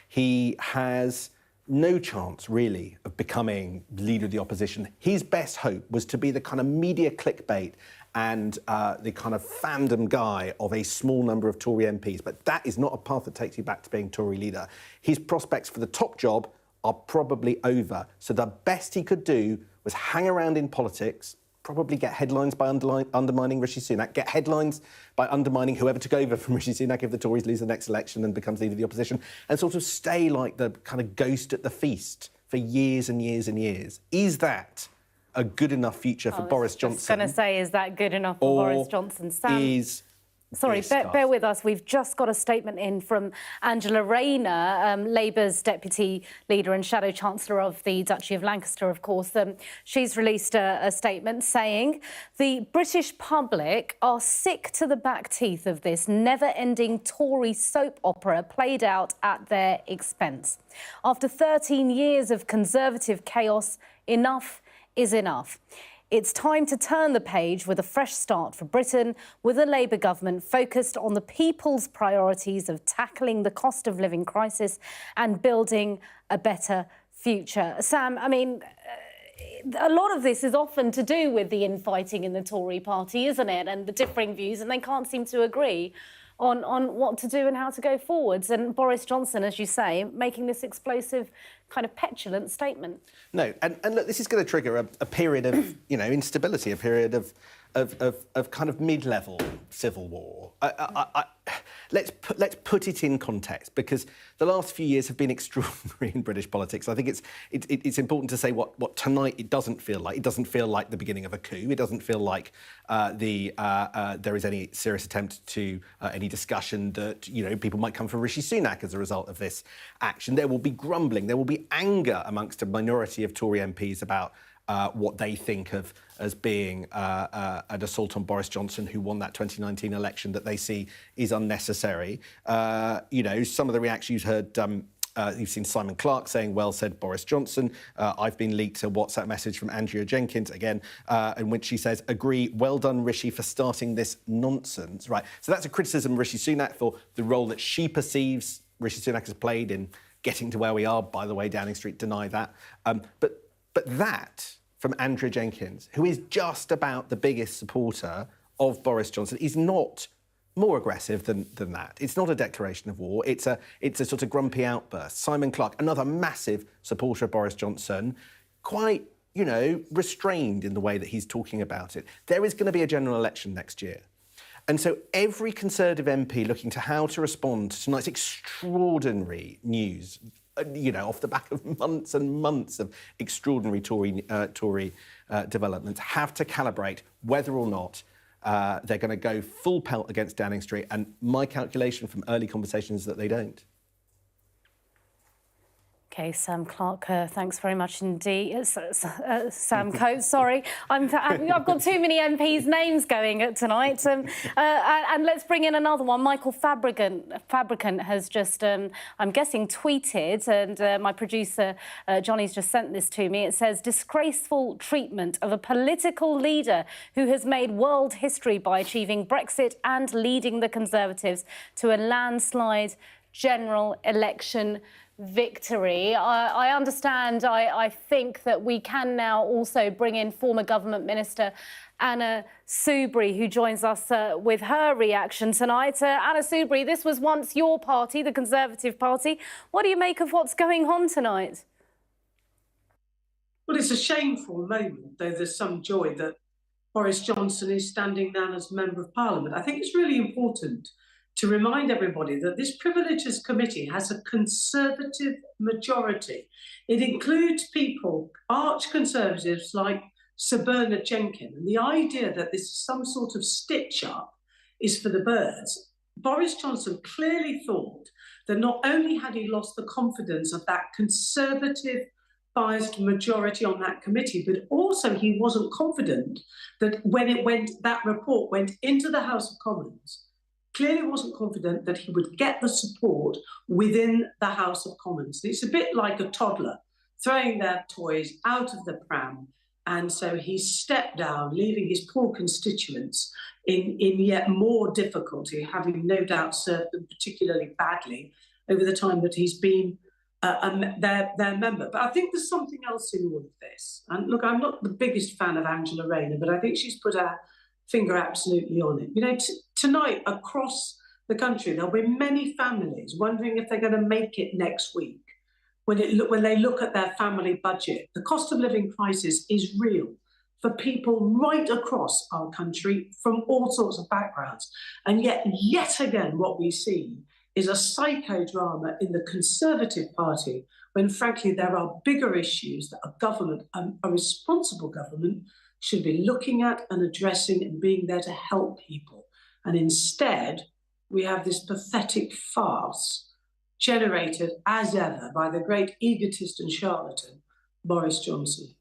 He has no chance, really, of becoming leader of the opposition. His best hope was to be the kind of media clickbait and the kind of fandom guy of a small number of Tory MPs. But that is not a path that takes you back to being Tory leader. His prospects for the top job are probably over. So the best he could do was hang around in politics, probably get headlines by undermining Rishi Sunak, get headlines by undermining whoever took over from Rishi Sunak if the Tories lose the next election and becomes leader of the opposition, and sort of stay like the kind of ghost at the feast for years and years and years. Is that a good enough future for Boris Johnson? I was going to say, is that good enough for Boris Johnson? Sam, sorry, bear with us. We've just got a statement in from Angela Rayner, Labour's deputy leader and shadow chancellor of the Duchy of Lancaster, of course. She's released a statement saying the British public are sick to the back teeth of this never-ending Tory soap opera played out at their expense. After 13 years of Conservative chaos, enough is enough. It's time to turn the page with a fresh start for Britain, with a Labour government focused on the people's priorities of tackling the cost of living crisis and building a better future. Sam, I mean, a lot of this is often to do with the infighting in the Tory party, isn't it? And the differing views, and they can't seem to agree on what to do and how to go forwards. And Boris Johnson, as you say, making this explosive, kind of petulant statement. No, and look, this is going to trigger a period of, you know, instability, a period of kind of mid-level civil war. let's put it in context, because the last few years have been extraordinary in British politics. I think it's important to say what tonight it doesn't feel like. It doesn't feel like the beginning of a coup. It doesn't feel like there is any serious attempt to any discussion that people might come for Rishi Sunak as a result of this action. There will be grumbling. There will be anger amongst a minority of Tory MPs about what they think of as being an assault on Boris Johnson, who won that 2019 election, that they see is unnecessary. Some of the reactions you've heard, you've seen Simon Clarke saying, well said Boris Johnson. I've been leaked a WhatsApp message from Andrea Jenkins, again, in which she says, agree, well done, Rishi, for starting this nonsense. Right, so that's a criticism of Rishi Sunak for the role that she perceives Rishi Sunak has played in getting to where we are. By the way, Downing Street deny that. But that, from Andrea Jenkins, who is just about the biggest supporter of Boris Johnson, is not more aggressive than that. It's not a declaration of war. It's a sort of grumpy outburst. Simon Clarke, another massive supporter of Boris Johnson, quite, restrained in the way that he's talking about it. There is going to be a general election next year. And so every Conservative MP looking to how to respond to tonight's extraordinary news, off the back of months and months of extraordinary Tory developments, have to calibrate whether or not they're going to go full pelt against Downing Street. And my calculation from early conversations is that they don't. OK, Sam Clarke, thanks very much indeed. Sam Coates, sorry. I've got too many MPs' names going tonight. And let's bring in another one. Michael Fabricant has just, I'm guessing, tweeted, and my producer, Johnny's just sent this to me. It says, disgraceful treatment of a political leader who has made world history by achieving Brexit and leading the Conservatives to a landslide general election victory. I understand, I think that we can now also bring in former government minister Anna Soubry, who joins us with her reaction tonight. Anna Soubry, this was once your party, the Conservative Party. What do you make of what's going on tonight? Well, it's a shameful moment, though there's some joy that Boris Johnson is standing down as Member of Parliament. I think it's really important to remind everybody that this Privileges Committee has a Conservative majority. It includes people, arch Conservatives like Sir Bernard Jenkins. And the idea that this is some sort of stitch-up is for the birds. Boris Johnson clearly thought that not only had he lost the confidence of that Conservative biased majority on that committee, but also he wasn't confident that when that report went into the House of Commons, clearly wasn't confident that he would get the support within the House of Commons. It's a bit like a toddler throwing their toys out of the pram. And so he stepped down, leaving his poor constituents in yet more difficulty, having no doubt served them particularly badly over the time that he's been their member. But I think there's something else in all of this. And look, I'm not the biggest fan of Angela Rayner, but I think she's put her finger absolutely on it. Tonight across the country, there'll be many families wondering if they're going to make it next week. When they look at their family budget, the cost of living crisis is real for people right across our country from all sorts of backgrounds. And yet again, what we see is a psychodrama in the Conservative Party when, frankly, there are bigger issues that a government, a responsible government, should be looking at and addressing and being there to help people. And instead, we have this pathetic farce generated, as ever, by the great egotist and charlatan, Boris Johnson.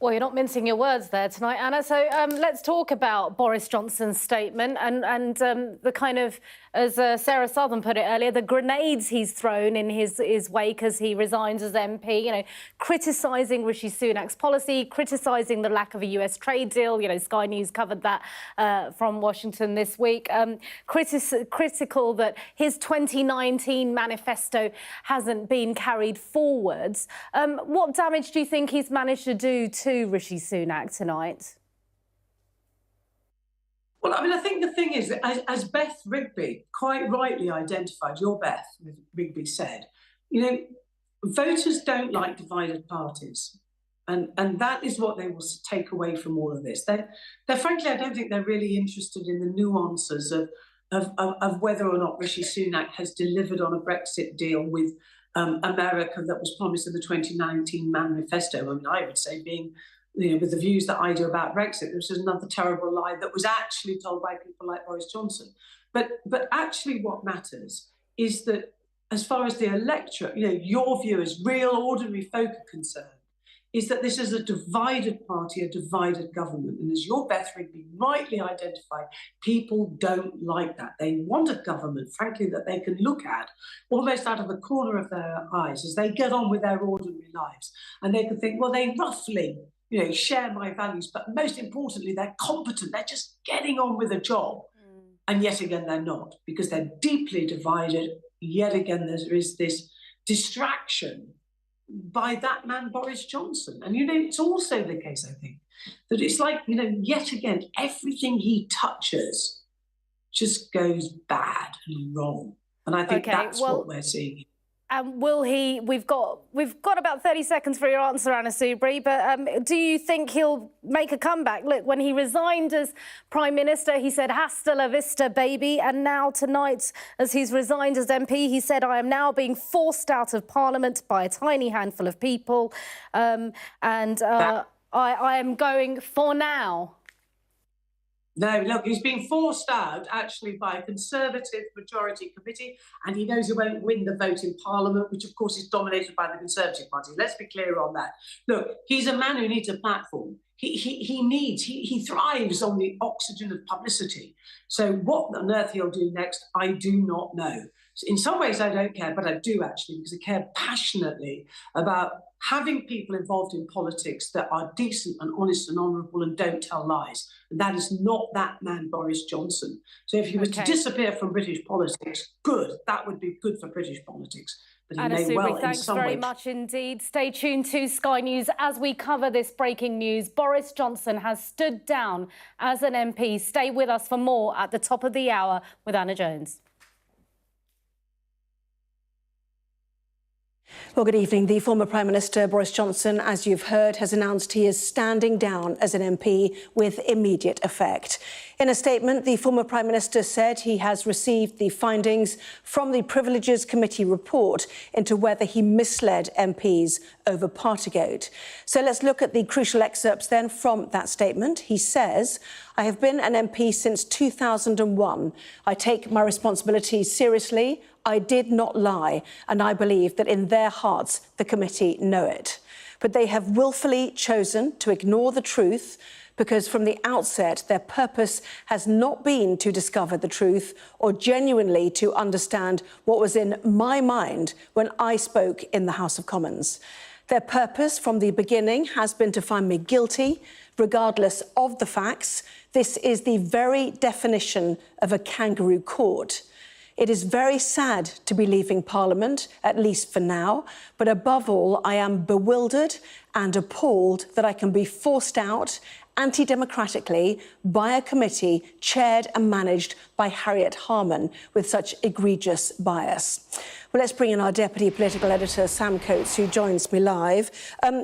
Well, you're not mincing your words there tonight, Anna. So let's talk about Boris Johnson's statement and the kind of, as Sarah Southern put it earlier, the grenades he's thrown in his wake as he resigns as MP, criticising Rishi Sunak's policy, criticising the lack of a US trade deal. Sky News covered that from Washington this week. Critical that his 2019 manifesto hasn't been carried forwards. What damage do you think he's managed to do to Rishi Sunak tonight? Well, I think the thing is, as Beth Rigby quite rightly identified, your Beth Rigby said, voters don't like divided parties. And that is what they will take away from all of this. They're frankly, I don't think they're really interested in the nuances of of whether or not Rishi Sunak has delivered on a Brexit deal with America that was promised in the 2019 manifesto. I mean, I would say being, with the views that I do about Brexit, this is another terrible lie that was actually told by people like Boris Johnson. But actually what matters is that as far as the electorate, your view as real ordinary folk are concerned, is that this is a divided party, a divided government. And as your Beth Rigby rightly identified, people don't like that. They want a government, frankly, that they can look at almost out of the corner of their eyes as they get on with their ordinary lives. And they can think, well, they roughly, share my values, but most importantly, they're competent. They're just getting on with a job. And yet again, they're not, because they're deeply divided. Yet again, there is this distraction by that man, Boris Johnson. And, it's also the case, I think, that it's like, yet again, everything he touches just goes bad and wrong. And I think that's what we're seeing. And will he? We've got about 30 seconds for your answer, Anna Soubry. But do you think he'll make a comeback? Look, when he resigned as Prime Minister, he said "Hasta la vista, baby." And now tonight, as he's resigned as MP, he said, "I am now being forced out of Parliament by a tiny handful of people, I am going for now." No, look, he's been forced out, actually, by a Conservative majority committee, and he knows he won't win the vote in Parliament, which, of course, is dominated by the Conservative Party. Let's be clear on that. Look, he's a man who needs a platform. He thrives on the oxygen of publicity. So what on earth he'll do next, I do not know. In some ways, I don't care, but I do actually, because I care passionately about having people involved in politics that are decent and honest and honourable and don't tell lies. And that is not that man, Boris Johnson. So if he was to disappear from British politics, good. That would be good for British politics. But Anna Soubry, thanks very much indeed. Stay tuned to Sky News as we cover this breaking news. Boris Johnson has stood down as an MP. Stay with us for more at the top of the hour with Anna Jones. Well, good evening. The former Prime Minister, Boris Johnson, as you've heard, has announced he is standing down as an MP with immediate effect. In a statement, the former Prime Minister said he has received the findings from the Privileges Committee report into whether he misled MPs over Partygate. So let's look at the crucial excerpts then from that statement. He says, "I have been an MP since 2001. I take my responsibilities seriously. I did not lie, and I believe that in their hearts the committee know it. But they have willfully chosen to ignore the truth because from the outset their purpose has not been to discover the truth or genuinely to understand what was in my mind when I spoke in the House of Commons. Their purpose from the beginning has been to find me guilty, regardless of the facts. This is the very definition of a kangaroo court. It is very sad to be leaving Parliament, at least for now, but above all, I am bewildered and appalled that I can be forced out anti-democratically by a committee chaired and managed by Harriet Harman with such egregious bias." Well, let's bring in our Deputy Political Editor, Sam Coates, who joins me live.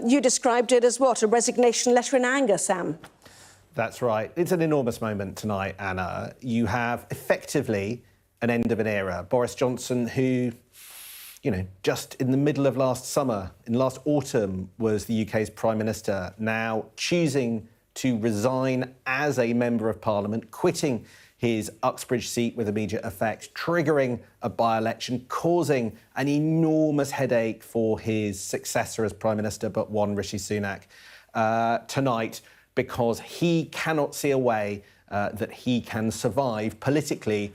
You described it as what, a resignation letter in anger, Sam? That's right. It's an enormous moment tonight, Anna. You have effectively an end of an era. Boris Johnson, who, just in the middle of last autumn, was the UK's Prime Minister, now choosing to resign as a Member of Parliament, quitting his Uxbridge seat with immediate effect, triggering a by-election, causing an enormous headache for his successor as Prime Minister, but one, Rishi Sunak, tonight, because he cannot see a way that he can survive politically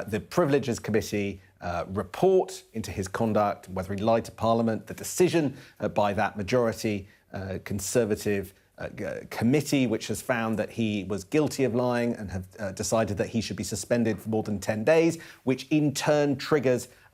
the Privileges Committee report into his conduct, whether he lied to Parliament, the decision by that majority Conservative committee, which has found that he was guilty of lying and have decided that he should be suspended for more than 10 days, which in turn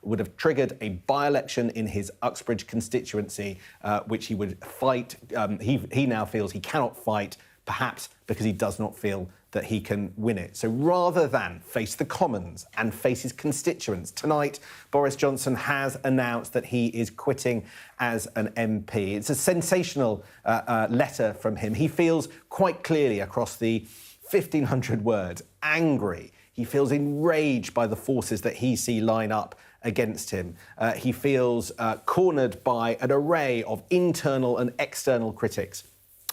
would have triggered a by-election in his Uxbridge constituency, which he would fight. He now feels he cannot fight, perhaps because he does not feel that he can win it. So rather than face the Commons and face his constituents, tonight Boris Johnson has announced that he is quitting as an MP. It's a sensational letter from him. He feels quite clearly across the 1,500 words angry. he feels enraged by the forces that he sees line up against him. He feels cornered by an array of internal and external critics,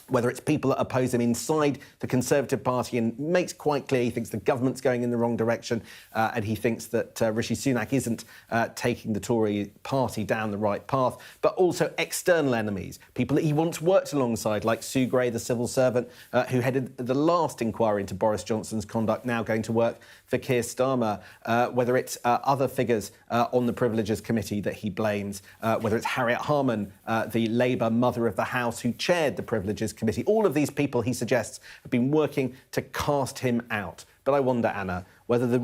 whether it's people that oppose him inside the Conservative Party, and makes quite clear he thinks the government's going in the wrong direction, and he thinks that Rishi Sunak isn't taking the Tory party down the right path, but also external enemies, people that he once worked alongside, like Sue Gray, the civil servant, who headed the last inquiry into Boris Johnson's conduct, now going to work for Keir Starmer, whether it's other figures on the Privileges Committee that he blames, whether it's Harriet Harman, the Labour mother of the House who chaired the Privileges Committee. All of these people, he suggests, have been working to cast him out. But I wonder, Anna, whether the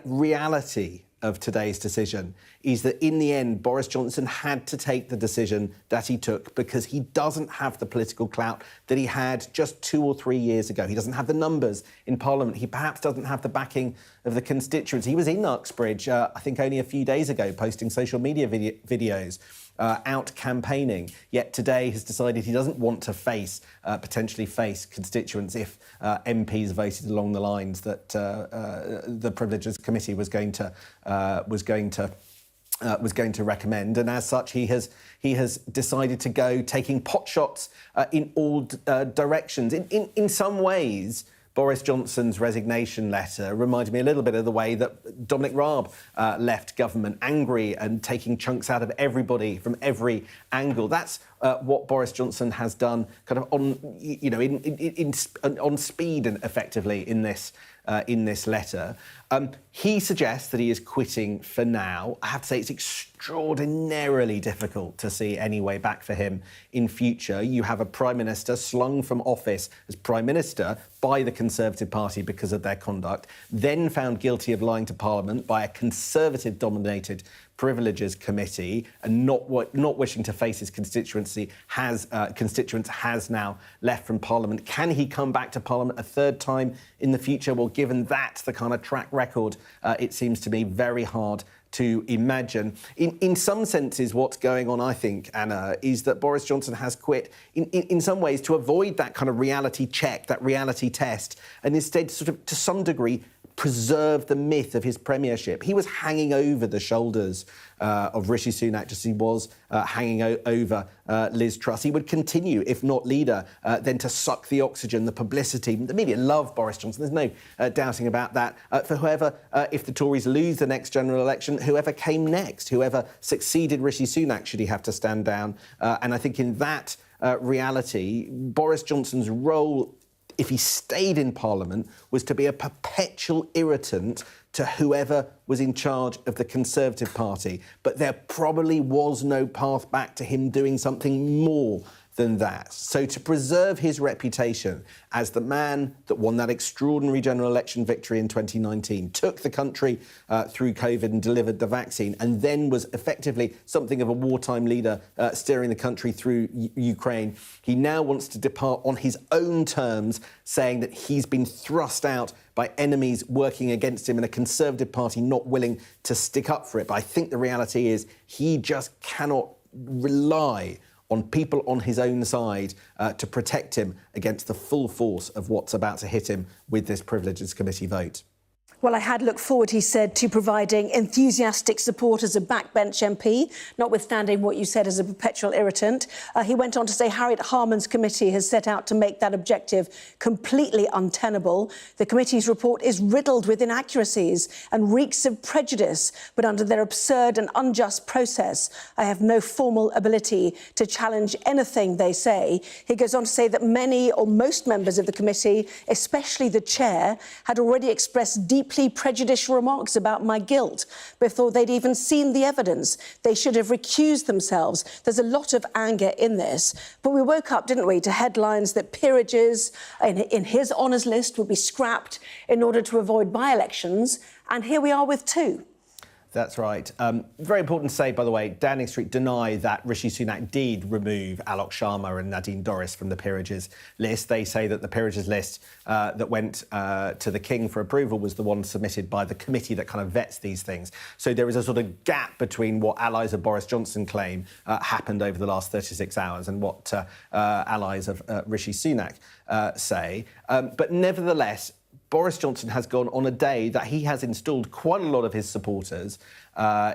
reality of today's decision is that in the end, Boris Johnson had to take the decision that he took because he doesn't have the political clout that he had just 2 or 3 years ago. He doesn't have the numbers in Parliament. He perhaps doesn't have the backing of the constituents. He was in Uxbridge, I think only a few days ago, posting social media videos, out campaigning, yet today has decided he doesn't want to potentially face constituents if MPs voted along the lines that the Privileges Committee was going to recommend, and as such, he has decided to go taking potshots in all directions. In some ways, Boris Johnson's resignation letter reminded me a little bit of the way that Dominic Raab left government, angry and taking chunks out of everybody from every angle. That's what Boris Johnson has done, kind of on speed and effectively in this letter. He suggests that he is quitting for now. I have to say it's extraordinarily difficult to see any way back for him in future. You have a Prime Minister slung from office as Prime Minister by the Conservative Party because of their conduct, then found guilty of lying to Parliament by a Conservative-dominated Privileges Committee, and not wishing to face his constituents has now left from Parliament. Can he come back to Parliament a third time in the future? Well, given that, the kind of track record, it seems to me very hard to imagine. In some senses, what's going on, I think, Anna, is that Boris Johnson has quit in some ways to avoid that kind of reality check, that reality test, and instead sort of, to some degree, preserve the myth of his premiership. He was hanging over the shoulders of Rishi Sunak, just as he was hanging over Liz Truss. He would continue, if not leader, then to suck the oxygen, the publicity. The media love Boris Johnson. There's no doubting about that. For whoever, if the Tories lose the next general election, whoever came next, whoever succeeded Rishi Sunak, should he have to stand down. And I think in that reality, Boris Johnson's role, if he stayed in Parliament, was to be a perpetual irritant to whoever was in charge of the Conservative Party. But there probably was no path back to him doing something more than that. So to preserve his reputation as the man that won that extraordinary general election victory in 2019, took the country through COVID and delivered the vaccine, and then was effectively something of a wartime leader steering the country through Ukraine, he now wants to depart on his own terms, saying that he's been thrust out by enemies working against him and a Conservative Party not willing to stick up for it. But I think the reality is he just cannot rely on people on his own side to protect him against the full force of what's about to hit him with this Privileges Committee vote. Well, I had looked forward, he said, to providing enthusiastic support as a backbench MP, notwithstanding what you said as a perpetual irritant. He went on to say Harriet Harman's committee has set out to make that objective completely untenable. The committee's report is riddled with inaccuracies and reeks of prejudice, but under their absurd and unjust process, I have no formal ability to challenge anything they say. He goes on to say that many or most members of the committee, especially the chair, had already expressed deeply prejudicial remarks about my guilt before they'd even seen the evidence. They should have recused themselves. There's a lot of anger in this. But we woke up, didn't we, to headlines that peerages in his honours list would be scrapped in order to avoid by-elections. And here we are with two. That's right. Very important to say, by the way, Downing Street deny that Rishi Sunak did remove Alok Sharma and Nadine Dorris from the peerages list. They say that the peerages list that went to the King for approval was the one submitted by the committee that kind of vets these things. So there is a sort of gap between what allies of Boris Johnson claim happened over the last 36 hours and what allies of Rishi Sunak say. But nevertheless, Boris Johnson has gone on a day that he has installed quite a lot of his supporters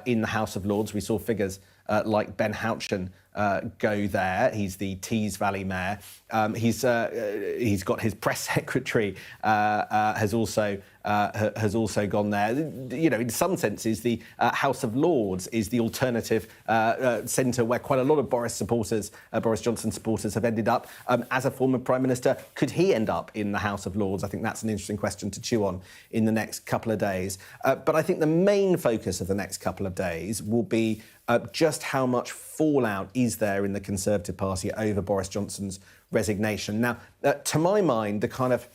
in the House of Lords. We saw figures like Ben Houchen go there. He's the Tees Valley mayor. He's got his press secretary has also gone there. You know, in some senses, the House of Lords is the alternative centre where quite a lot of Boris Johnson supporters have ended up. As a former Prime Minister, could he end up in the House of Lords? I think that's an interesting question to chew on in the next couple of days. But I think the main focus of the next couple of days will be just how much fallout is there in the Conservative Party over Boris Johnson's resignation. Now, to my mind, the kind of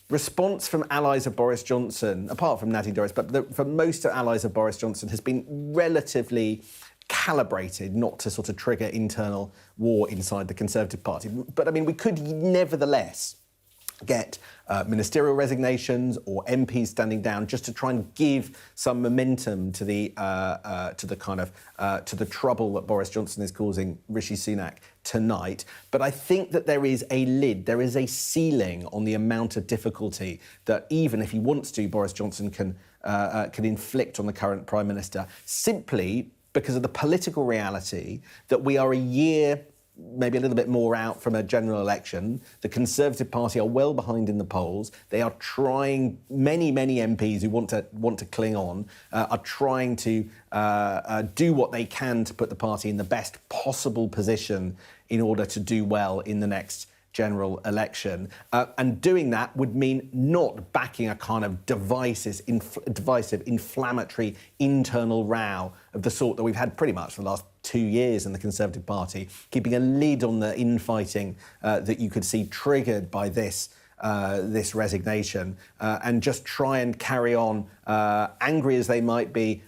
response from allies of Boris Johnson, apart from Nadine Dorries, but for most allies of Boris Johnson, has been relatively calibrated not to sort of trigger internal war inside the Conservative Party. But, I mean, we could nevertheless get ministerial resignations or MPs standing down just to try and give some momentum to the trouble that Boris Johnson is causing Rishi Sunak tonight. But I think that there is a lid, there is a ceiling on the amount of difficulty that even if he wants to, Boris Johnson can inflict on the current Prime Minister, simply because of the political reality that we are a year, maybe a little bit more out from a general election. The Conservative Party are well behind in the polls. They are trying, many MPs who want to cling on, are trying to do what they can to put the party in the best possible position in order to do well in the next general election. And doing that would mean not backing a kind of divisive, inflammatory internal row of the sort that we've had pretty much for the last 2 years in the Conservative Party, keeping a lid on the infighting that you could see triggered by this resignation, and just try and carry on, angry as they might be,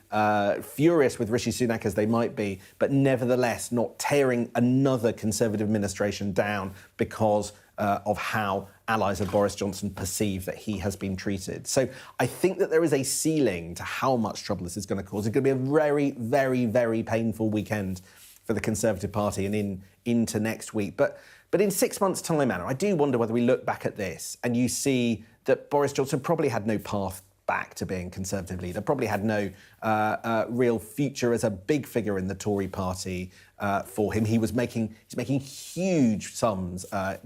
furious with Rishi Sunak as they might be, but nevertheless not tearing another Conservative administration down because of how allies of Boris Johnson perceive that he has been treated. So I think that there is a ceiling to how much trouble this is going to cause. It's going to be a very, very, very painful weekend for the Conservative Party and into next week. But in 6 months' time, Anna, I do wonder whether we look back at this and you see that Boris Johnson probably had no path back to being Conservative leader, probably had no real future as a big figure in the Tory party for him. He's making huge sums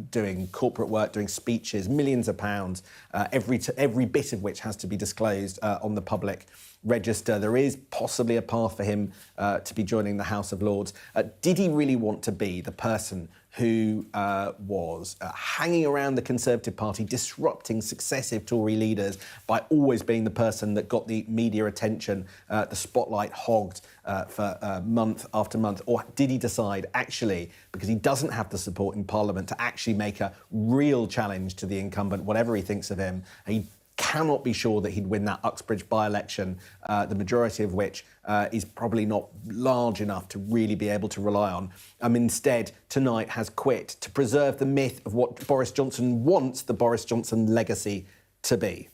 doing corporate work, doing speeches, millions of pounds, every bit of which has to be disclosed on the public register. There is possibly a path for him to be joining the House of Lords. Did he really want to be the person who was hanging around the Conservative Party, disrupting successive Tory leaders by always being the person that got the media attention, the spotlight hogged for month after month? Or did he decide, actually, because he doesn't have the support in Parliament, to actually make a real challenge to the incumbent, whatever he thinks of him? He cannot be sure that he'd win that Uxbridge by-election, the majority of which is probably not large enough to really be able to rely on. Instead, tonight has quit to preserve the myth of what Boris Johnson wants the Boris Johnson legacy to be.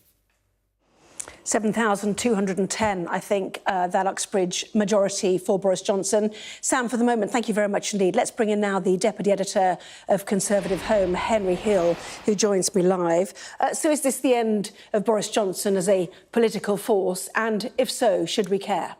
7,210, I think, that Uxbridge majority for Boris Johnson. Sam, for the moment, thank you very much indeed. Let's bring in now the Deputy Editor of Conservative Home, Henry Hill, who joins me live. So is this the end of Boris Johnson as a political force? And if so, should we care?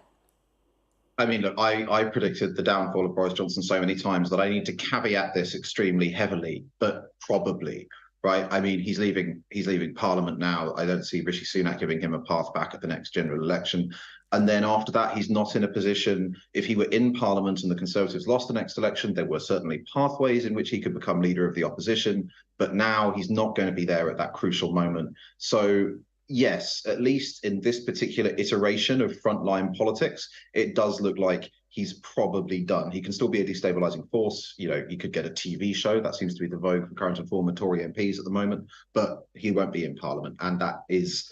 I mean, look, I predicted the downfall of Boris Johnson so many times that I need to caveat this extremely heavily, but probably. Right. I mean, he's leaving Parliament now. I don't see Rishi Sunak giving him a path back at the next general election. And then after that, he's not in a position. If he were in Parliament and the Conservatives lost the next election, there were certainly pathways in which he could become leader of the opposition. But now he's not going to be there at that crucial moment. So, yes, at least in this particular iteration of frontline politics, it does look like he's probably done. He can still be a destabilizing force. You know, he could get a TV show. That seems to be the vogue for current and former Tory MPs at the moment, but he won't be in Parliament. And that is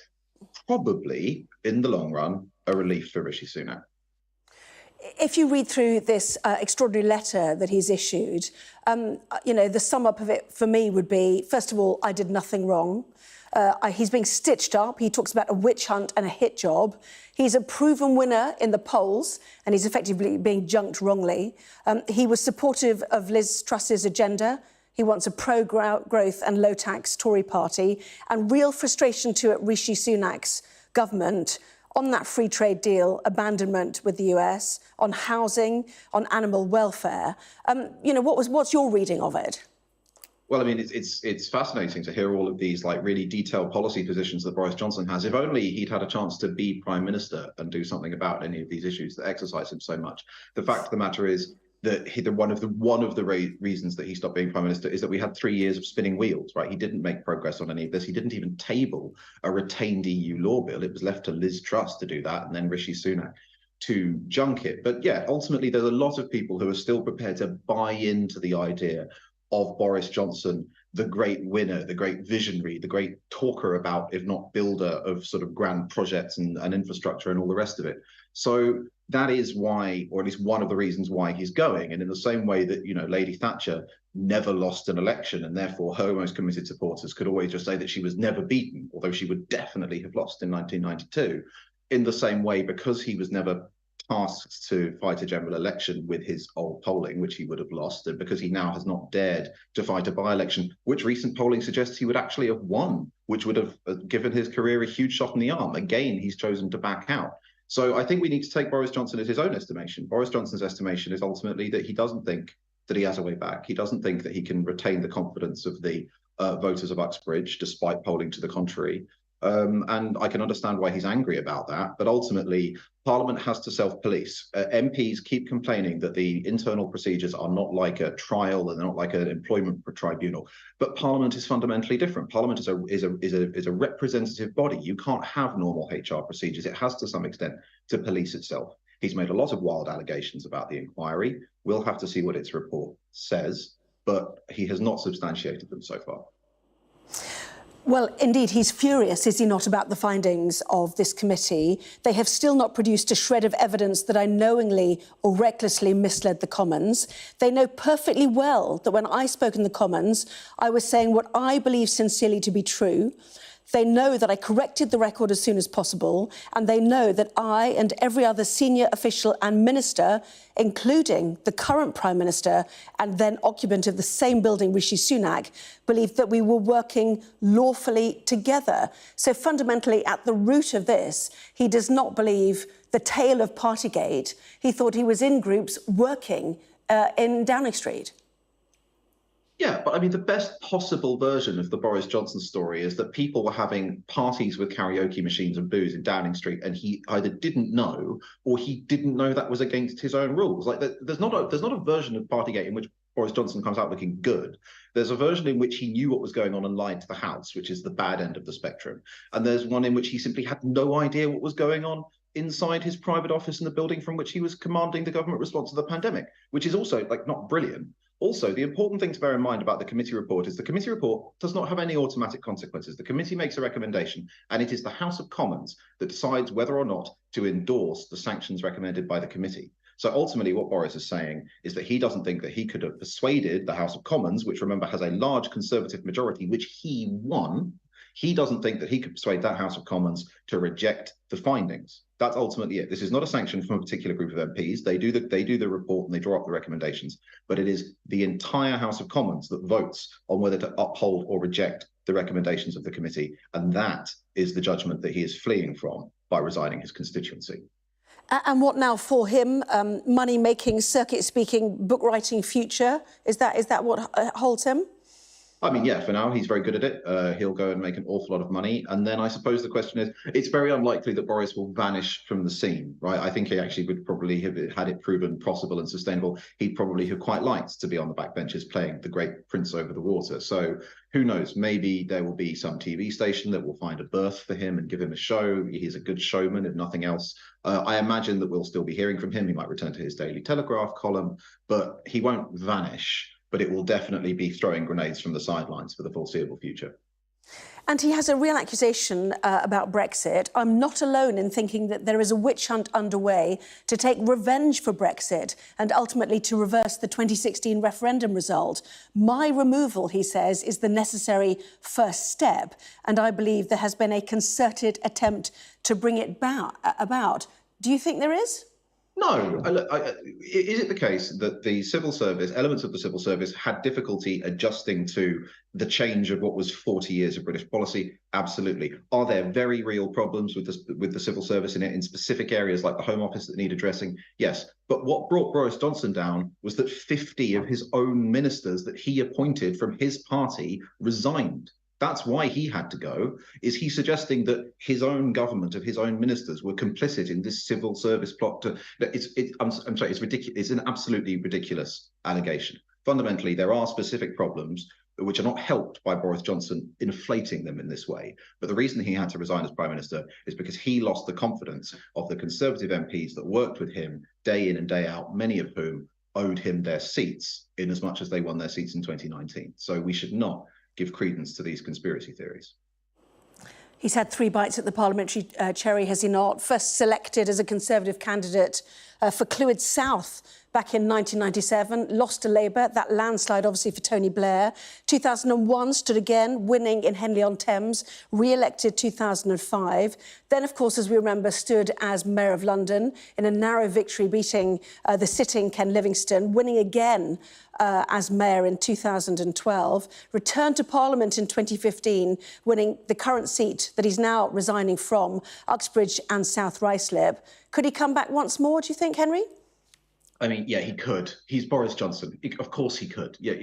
probably, in the long run, a relief for Rishi Sunak. If you read through this extraordinary letter that he's issued, the sum up of it for me would be, first of all, I did nothing wrong. He's being stitched up. He talks about a witch hunt and a hit job. He's a proven winner in the polls, and he's effectively being junked wrongly. He was supportive of Liz Truss's agenda. He wants a pro-growth and low-tax Tory party, and real frustration too at Rishi Sunak's government on that free trade deal, abandonment with the US, on housing, on animal welfare. What's your reading of it? Well, I mean, it's fascinating to hear all of these like really detailed policy positions that Boris Johnson has. If only he'd had a chance to be Prime Minister and do something about any of these issues that exercise him so much. The fact of the matter is that one of the reasons that he stopped being Prime Minister is that we had 3 years of spinning wheels, right? He didn't make progress on any of this. He didn't even table a retained EU law bill. It was left to Liz Truss to do that, and then Rishi Sunak to junk it. But yeah, ultimately, there's a lot of people who are still prepared to buy into the idea of Boris Johnson, the great winner, the great visionary, the great talker about, if not builder of sort of grand projects and infrastructure and all the rest of it. So that is why, or at least one of the reasons why he's going. And in the same way that, Lady Thatcher never lost an election, and therefore her most committed supporters could always just say that she was never beaten, although she would definitely have lost in 1992. In the same way, because he was never tasked to fight a general election with his old polling, which he would have lost, and because he now has not dared to fight a by-election, which recent polling suggests he would actually have won, which would have given his career a huge shot in the arm. Again, he's chosen to back out. So I think we need to take Boris Johnson at his own estimation. Boris Johnson's estimation is ultimately that he doesn't think that he has a way back. He doesn't think that he can retain the confidence of the voters of Uxbridge, despite polling to the contrary. And I can understand why he's angry about that. But ultimately, Parliament has to self-police. MPs keep complaining that the internal procedures are not like a trial and they're not like an employment tribunal. But Parliament is fundamentally different. Parliament is a representative body. You can't have normal HR procedures. It has to some extent to police itself. He's made a lot of wild allegations about the inquiry. We'll have to see what its report says, but he has not substantiated them so far. Well, indeed, he's furious, is he not, about the findings of this committee? They have still not produced a shred of evidence that I knowingly or recklessly misled the Commons. They know perfectly well that when I spoke in the Commons, I was saying what I believe sincerely to be true. They know that I corrected the record as soon as possible, and they know that I and every other senior official and minister, including the current Prime Minister and then occupant of the same building, Rishi Sunak, believed that we were working lawfully together. So fundamentally, at the root of this, he does not believe the tale of Partygate. He thought he was in groups working in Downing Street. Yeah, but I mean, the best possible version of the Boris Johnson story is that people were having parties with karaoke machines and booze in Downing Street, and he either didn't know or he didn't know that was against his own rules. Like, there's not a version of Partygate in which Boris Johnson comes out looking good. There's a version in which he knew what was going on and lied to the House, which is the bad end of the spectrum. And there's one in which he simply had no idea what was going on inside his private office in the building from which he was commanding the government response to the pandemic, which is also not brilliant. Also, the important thing to bear in mind about the committee report is the committee report does not have any automatic consequences. The committee makes a recommendation, and it is the House of Commons that decides whether or not to endorse the sanctions recommended by the committee. So ultimately, what Boris is saying is that he doesn't think that he could have persuaded the House of Commons, which, remember, has a large Conservative majority, which he won. He doesn't think that he could persuade that House of Commons to reject the findings. That's ultimately it. This is not a sanction from a particular group of MPs. They do the report and they draw up the recommendations, but it is the entire House of Commons that votes on whether to uphold or reject the recommendations of the committee. And that is the judgment that he is fleeing from by resigning his constituency. And what now for him? Money-making, circuit-speaking, book-writing future? Is that what holds him? I mean, yeah, for now, he's very good at it. He'll go and make an awful lot of money. And then I suppose the question is, it's very unlikely that Boris will vanish from the scene, right? I think he actually would probably have, had it proven possible and sustainable, he'd probably have quite liked to be on the backbenches playing the great prince over the water. So who knows? Maybe there will be some TV station that will find a berth for him and give him a show. He's a good showman, if nothing else. I imagine that we'll still be hearing from him. He might return to his Daily Telegraph column, but he won't vanish. But it will definitely be throwing grenades from the sidelines for the foreseeable future. And he has a real accusation about Brexit. I'm not alone in thinking that there is a witch hunt underway to take revenge for Brexit and ultimately to reverse the 2016 referendum result. My removal, he says, is the necessary first step. And I believe there has been a concerted attempt to bring it about. Do you think there is? No, is it the case that the civil service, elements of the civil service, had difficulty adjusting to the change of what was 40 years of British policy? Absolutely. Are there very real problems with the civil service in specific areas like the Home Office that need addressing? Yes. But what brought Boris Johnson down was that 50 of his own ministers that he appointed from his party resigned. That's why he had to go. Is he suggesting that his own government of his own ministers were complicit in this civil service plot? I'm sorry, it's ridiculous. It's an absolutely ridiculous allegation. Fundamentally, there are specific problems which are not helped by Boris Johnson inflating them in this way. But the reason he had to resign as Prime Minister is because he lost the confidence of the Conservative MPs that worked with him day in and day out, many of whom owed him their seats in as much as they won their seats in 2019. So we should not give credence to these conspiracy theories. He's had 3 bites at the parliamentary cherry, has he not? First selected as a Conservative candidate for Clwyd South back in 1997, lost to Labour, that landslide obviously for Tony Blair. 2001, stood again, winning in Henley-on-Thames, re-elected 2005. Then, of course, as we remember, stood as Mayor of London in a narrow victory, beating the sitting Ken Livingstone, winning again as Mayor in 2012, returned to Parliament in 2015, winning the current seat that he's now resigning from, Uxbridge and South Ruislip. Could he come back once more, do you think, Henry? I mean, yeah, he could. He's Boris Johnson. Of course he could. Yeah,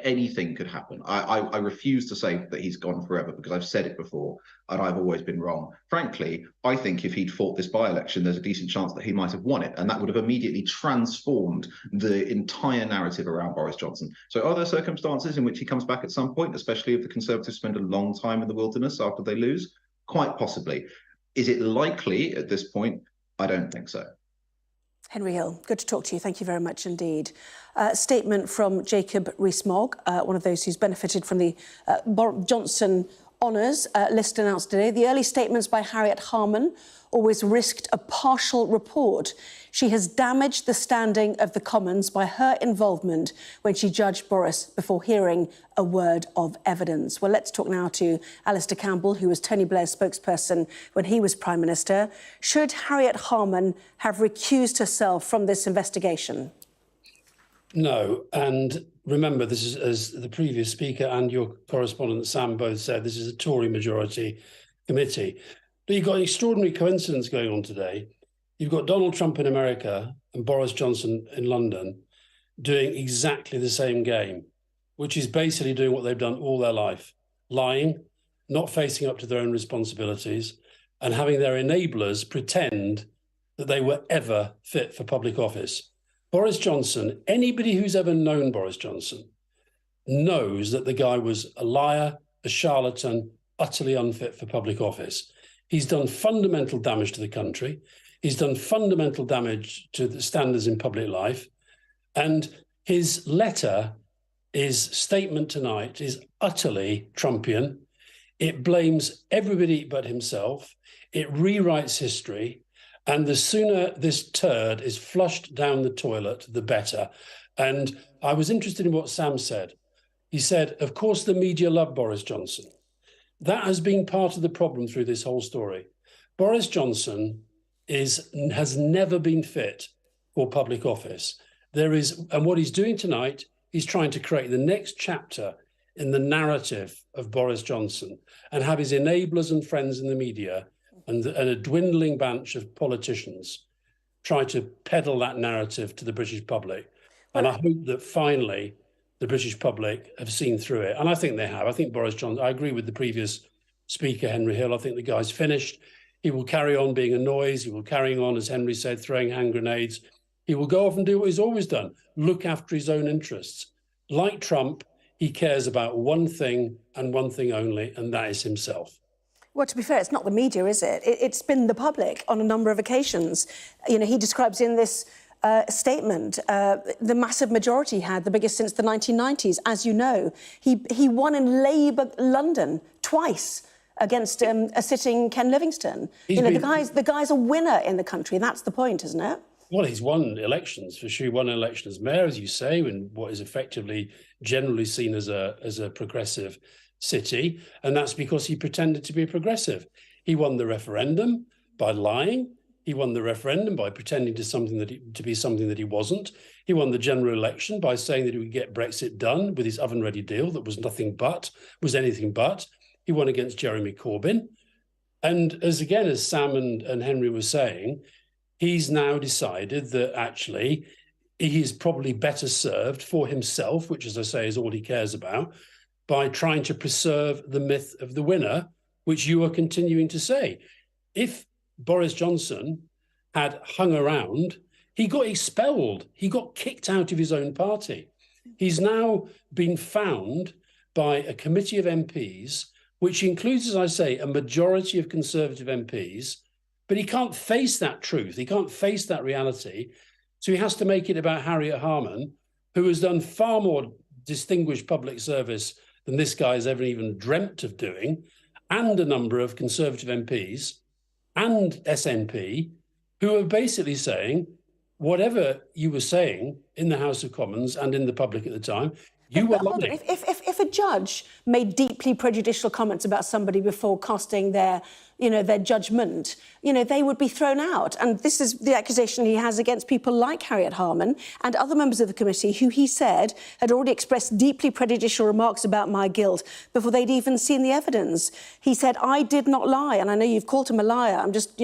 anything could happen. I refuse to say that he's gone forever because I've said it before and I've always been wrong. Frankly, I think if he'd fought this by-election, there's a decent chance that he might have won it, and that would have immediately transformed the entire narrative around Boris Johnson. So are there circumstances in which he comes back at some point, especially if the Conservatives spend a long time in the wilderness after they lose? Quite possibly. Is it likely at this point? I don't think so. Henry Hill, good to talk to you. Thank you very much indeed. Statement from Jacob Rees-Mogg, one of those who's benefited from the Johnson honours list announced today. The early statements by Harriet Harman always risked a partial report. She has damaged the standing of the Commons by her involvement when she judged Boris before hearing a word of evidence. Well, let's talk now to Alistair Campbell, who was Tony Blair's spokesperson when he was Prime Minister. Should Harriet Harman have recused herself from this investigation? No, and remember, this is, as the previous speaker and your correspondent Sam both said, this is a Tory majority committee. But you've got an extraordinary coincidence going on today. You've got Donald Trump in America and Boris Johnson in London doing exactly the same game, which is basically doing what they've done all their life, lying, not facing up to their own responsibilities, and having their enablers pretend that they were ever fit for public office. Boris Johnson, anybody who's ever known Boris Johnson knows that the guy was a liar, a charlatan, utterly unfit for public office. He's done fundamental damage to the country. He's done fundamental damage to the standards in public life. And his letter, his statement tonight, is utterly Trumpian. It blames everybody but himself. It rewrites history. And the sooner this turd is flushed down the toilet, the better. And I was interested in what Sam said. He said, of course, the media love Boris Johnson. That has been part of the problem through this whole story. Boris Johnson has never been fit for public office. And what he's doing tonight, he's trying to create the next chapter in the narrative of Boris Johnson and have his enablers and friends in the media and a dwindling bunch of politicians try to peddle that narrative to the British public. And I hope that finally the British public have seen through it. And I think they have. I think Boris Johnson, I agree with the previous speaker, Henry Hill. I think the guy's finished. He will carry on being a noise. He will carry on, as Henry said, throwing hand grenades. He will go off and do what he's always done, look after his own interests. Like Trump, he cares about one thing and one thing only, and that is himself. Well, to be fair, it's not the media, is it? It's been the public on a number of occasions. You know, he describes in this statement the massive majority he had, the biggest since the 1990s. As you know, he won in Labour London twice against a sitting Ken Livingstone. The guy's a winner in the country. That's the point, isn't it? Well, he's won elections for sure. He won an election as mayor, as you say, in what is effectively generally seen as a progressive city, and that's because he pretended to be a progressive. He won the referendum by lying. He won the referendum by pretending to be something that he wasn't. He won the general election by saying that he would get Brexit done with his oven-ready deal that was anything but. He won against Jeremy Corbyn. And as Sam and Henry were saying, he's now decided that actually he is probably better served for himself, which, as I say, is all he cares about, by trying to preserve the myth of the winner, which you are continuing to say. If Boris Johnson had hung around, he got expelled. He got kicked out of his own party. He's now been found by a committee of MPs, which includes, as I say, a majority of Conservative MPs, but he can't face that truth. He can't face that reality. So he has to make it about Harriet Harman, who has done far more distinguished public service than this guy has ever even dreamt of doing, and a number of Conservative MPs and SNP who are basically saying, whatever you were saying in the House of Commons and in the public at the time, you were lying. If a judge made deeply prejudicial comments about somebody before casting their judgment, they would be thrown out. And this is the accusation he has against people like Harriet Harman and other members of the committee who he said had already expressed deeply prejudicial remarks about my guilt before they'd even seen the evidence. He said, I did not lie. And I know you've called him a liar. I'm just,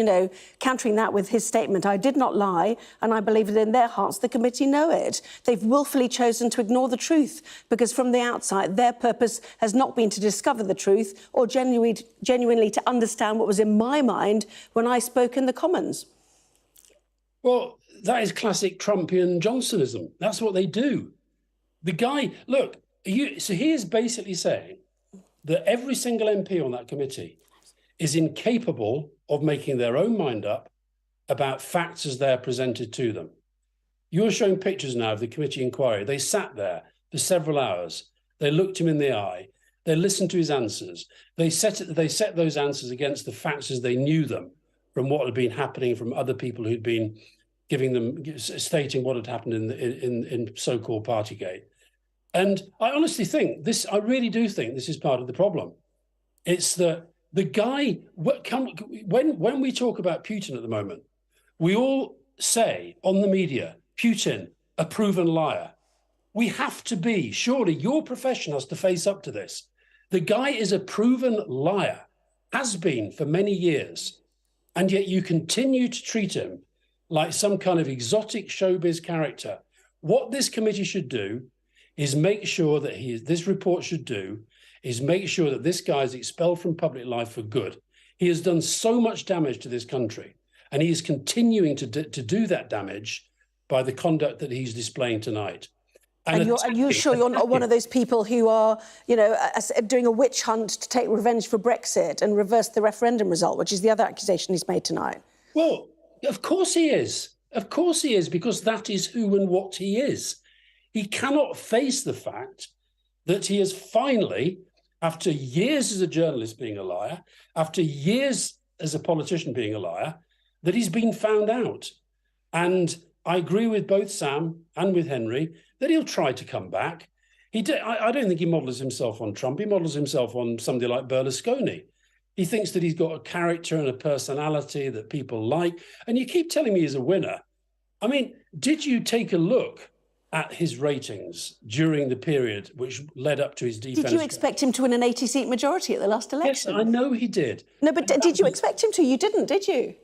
countering that with his statement. I did not lie. And I believe that in their hearts, the committee know it. They've willfully chosen to ignore the truth because from the outside, their purpose has not been to discover the truth or genuinely to understand what was in my mind when I spoke in the Commons. Well, that is classic Trumpian Johnsonism. That's what they do. The guy, look, so he is basically saying that every single MP on that committee is incapable of making their own mind up about facts as they're presented to them. You're showing pictures now of the committee inquiry. They sat there for several hours. They looked him in the eye. They listened to his answers. They set those answers against the facts as they knew them from what had been happening from other people who'd been stating what had happened in so-called Partygate. And I honestly think I really do think this is part of the problem. It's the guy, when we talk about Putin at the moment, we all say on the media, Putin, a proven liar. We have to be, surely your profession has to face up to this. The guy is a proven liar, has been for many years, and yet you continue to treat him like some kind of exotic showbiz character. What this committee should do is make sure that this report should do is make sure that this guy is expelled from public life for good. He has done so much damage to this country, and he is continuing to do that damage by the conduct that he's displaying tonight. And you're sure you're not one of those people who are, doing a witch hunt to take revenge for Brexit and reverse the referendum result, which is the other accusation he's made tonight? Well, of course he is. Of course he is, because that is who and what he is. He cannot face the fact that he has finally, after years as a journalist being a liar, after years as a politician being a liar, that he's been found out. And I agree with both Sam and with Henry that he'll try to come back. I don't think he models himself on Trump. He models himself on somebody like Berlusconi. He thinks that he's got a character and a personality that people like. And you keep telling me he's a winner. I mean, did you take a look at his ratings during the period which led up to his defense? Did you expect him to win an 80-seat majority at the last election? Yes, I know he did. No, but did you expect him to? You didn't, did you?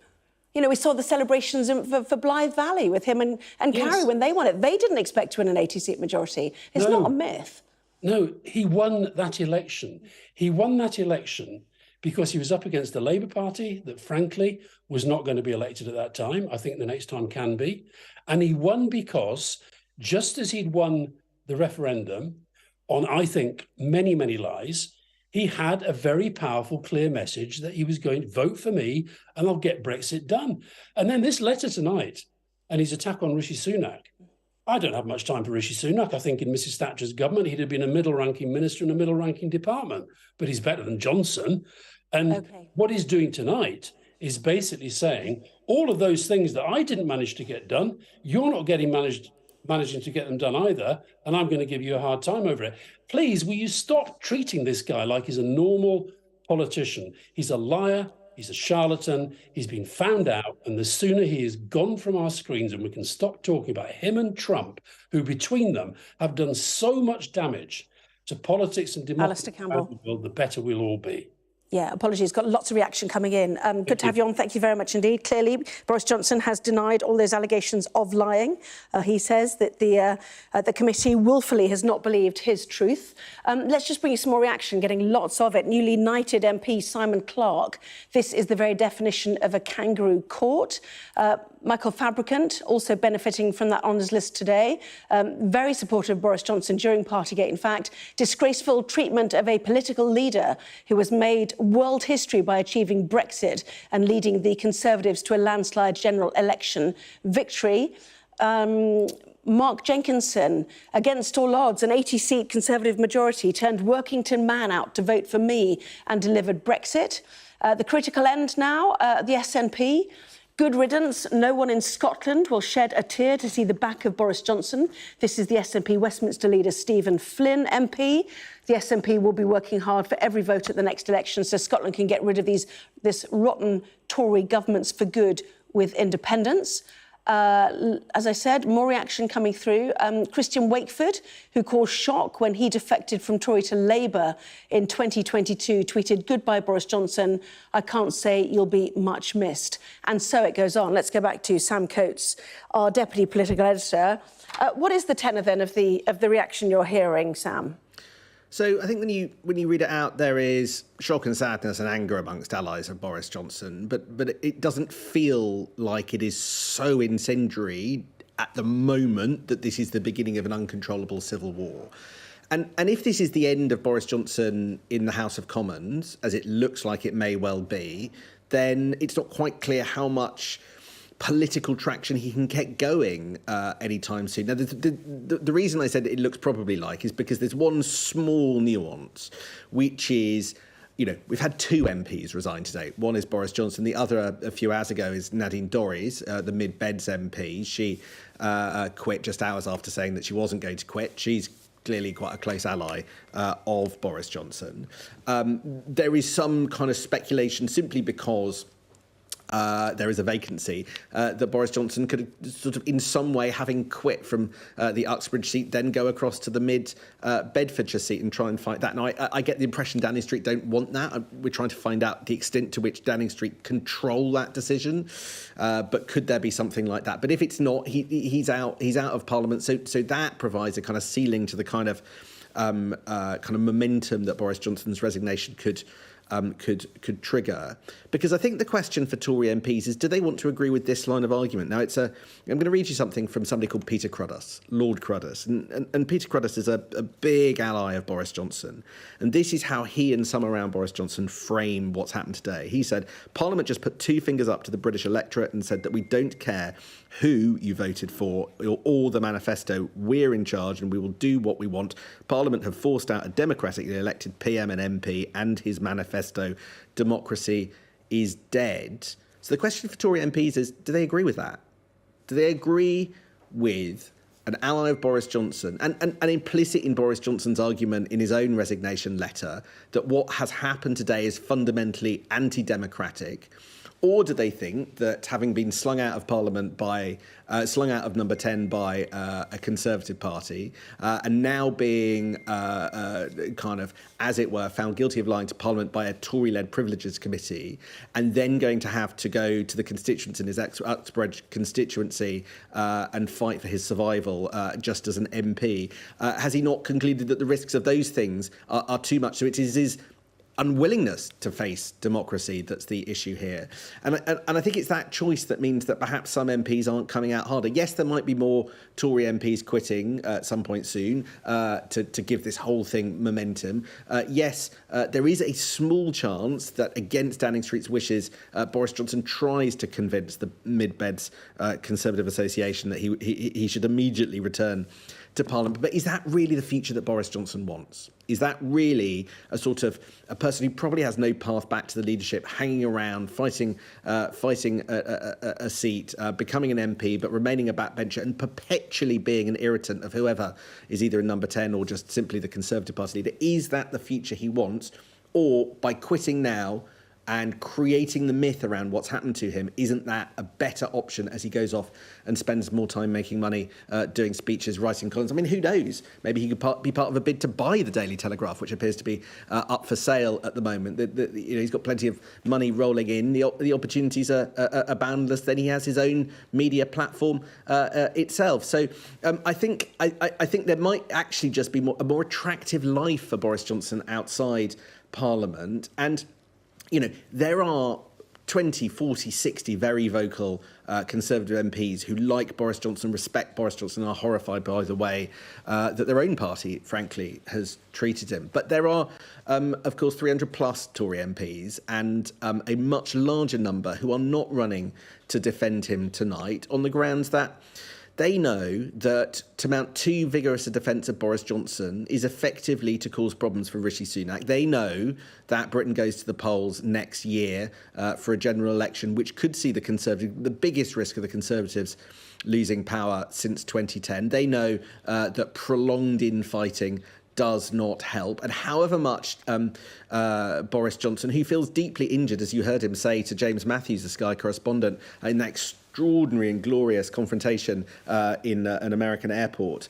We saw the celebrations for Blythe Valley with him and Carrie when they won it. They didn't expect to win an 80-seat majority. It's not a myth. No, he won that election. He won that election because he was up against the Labour Party that, frankly, was not going to be elected at that time. I think the next time can be. And he won because, just as he'd won the referendum on, I think, many, many lies, he had a very powerful, clear message that he was going to vote for me and I'll get Brexit done. And then this letter tonight and his attack on Rishi Sunak. I don't have much time for Rishi Sunak. I think in Mrs. Thatcher's government, he'd have been a middle-ranking minister in a middle-ranking department, but he's better than Johnson. And what he's doing tonight is basically saying all of those things that I didn't manage to get done, you're not managing to get them done either, and I'm going to give you a hard time over it. Please, will you stop treating this guy like he's a normal politician? He's a liar, He's a charlatan. He's been found out. And the sooner he is gone from our screens and we can stop talking about him and Trump, who between them have done so much damage to politics and democracy around the world, the better we'll all be. Yeah, apologies. Got lots of reaction coming in. Good to have you on. Thank you very much indeed. Clearly, Boris Johnson has denied all those allegations of lying. He says that the committee willfully has not believed his truth. Let's just bring you some more reaction, getting lots of it. Newly knighted MP Simon Clarke. This is the very definition of a kangaroo court. Michael Fabricant, also benefiting from that honours list today. Very supportive of Boris Johnson during Partygate, in fact. Disgraceful treatment of a political leader who was made world history by achieving Brexit and leading the Conservatives to a landslide general election victory. Mark Jenkinson, against all odds, an 80-seat Conservative majority, turned Workington man out to vote for me and delivered Brexit. The critical end now, the SNP. Good riddance. No one in Scotland will shed a tear to see the back of Boris Johnson. This is the SNP Westminster leader, Stephen Flynn MP. The SNP will be working hard for every vote at the next election so Scotland can get rid of this rotten Tory governments for good with independence. As I said, more reaction coming through. Christian Wakeford, who caused shock when he defected from Tory to Labour in 2022, tweeted, "Goodbye, Boris Johnson. I can't say you'll be much missed." And so it goes on. Let's go back to Sam Coates, our deputy political editor. What is the tenor then of the reaction you're hearing, Sam? So I think when you read it out, there is shock and sadness and anger amongst allies of Boris Johnson, but it doesn't feel like it is so incendiary at the moment that this is the beginning of an uncontrollable civil war. And if this is the end of Boris Johnson in the House of Commons, as it looks like it may well be, then it's not quite clear how much political traction he can get going anytime soon. Now, the reason I said it looks probably like is because there's one small nuance, which is, you know, we've had two MPs resign today. One is Boris Johnson. The other, a few hours ago, is Nadine Dorries, the Mid-Beds MP. She quit just hours after saying that she wasn't going to quit. She's clearly quite a close ally of Boris Johnson. There is some kind of speculation simply because there is a vacancy that Boris Johnson could sort of in some way, having quit from the Uxbridge seat, then go across to the Bedfordshire seat and try and fight that. Now, I get the impression Downing Street don't want that. We're trying to find out the extent to which Downing Street control that decision. But could there be something like that? But if it's not, he's out of Parliament. So that provides a kind of ceiling to the kind of momentum that Boris Johnson's resignation could trigger. Because I think the question for Tory MPs is, do they want to agree with this line of argument? Now, I'm going to read you something from somebody called Peter Cruddas, Lord Cruddas. And Peter Cruddas is a big ally of Boris Johnson. And this is how he and some around Boris Johnson frame what's happened today. He said, Parliament just put two fingers up to the British electorate and said that we don't care who you voted for or the manifesto. We're in charge and we will do what we want. Parliament have forced out a democratically elected PM and MP and his manifesto. Democracy is dead. So the question for Tory MPs is, do they agree with that? Do they agree with an ally of Boris Johnson and implicit in Boris Johnson's argument in his own resignation letter that what has happened today is fundamentally anti-democratic? Or do they think that having been slung out of Parliament slung out of number 10 by a Conservative party and now being kind of, as it were, found guilty of lying to Parliament by a Tory-led Privileges Committee and then going to have to go to the constituents in his Uxbridge constituency and fight for his survival just as an MP? Has he not concluded that the risks of those things are too much? So it is his unwillingness to face democracy that's the issue here. And I think it's that choice that means that perhaps some MPs aren't coming out harder. Yes, there might be more Tory MPs quitting at some point soon to give this whole thing momentum. Yes, there is a small chance that against Downing Street's wishes, Boris Johnson tries to convince the Mid-Beds Conservative Association that he should immediately return to Parliament. But is that really the future that Boris Johnson wants? Is that really a person who probably has no path back to the leadership, hanging around, fighting a seat, becoming an MP, but remaining a backbencher and perpetually being an irritant of whoever is either in number 10 or just simply the Conservative Party leader? Is that the future he wants? Or by quitting now and creating the myth around what's happened to him, isn't that a better option as he goes off and spends more time making money, doing speeches, writing columns? I mean, who knows? Maybe he could be part of a bid to buy the Daily Telegraph, which appears to be up for sale at the moment. He's got plenty of money rolling in. The opportunities are boundless. Then he has his own media platform itself. So I think there might actually just be a more attractive life for Boris Johnson outside Parliament. And there are 20, 40, 60 very vocal Conservative MPs who like Boris Johnson, respect Boris Johnson, are horrified by the way that their own party, frankly, has treated him. But there are, of course, 300 plus Tory MPs and a much larger number who are not running to defend him tonight on the grounds that they know that to mount too vigorous a defence of Boris Johnson is effectively to cause problems for Rishi Sunak. They know that Britain goes to the polls next year for a general election, which could see the biggest risk of the Conservatives losing power since 2010. They know that prolonged infighting does not help. And however much Boris Johnson, who feels deeply injured, as you heard him say to James Matthews, the Sky correspondent, in that extraordinary and glorious confrontation in an American airport,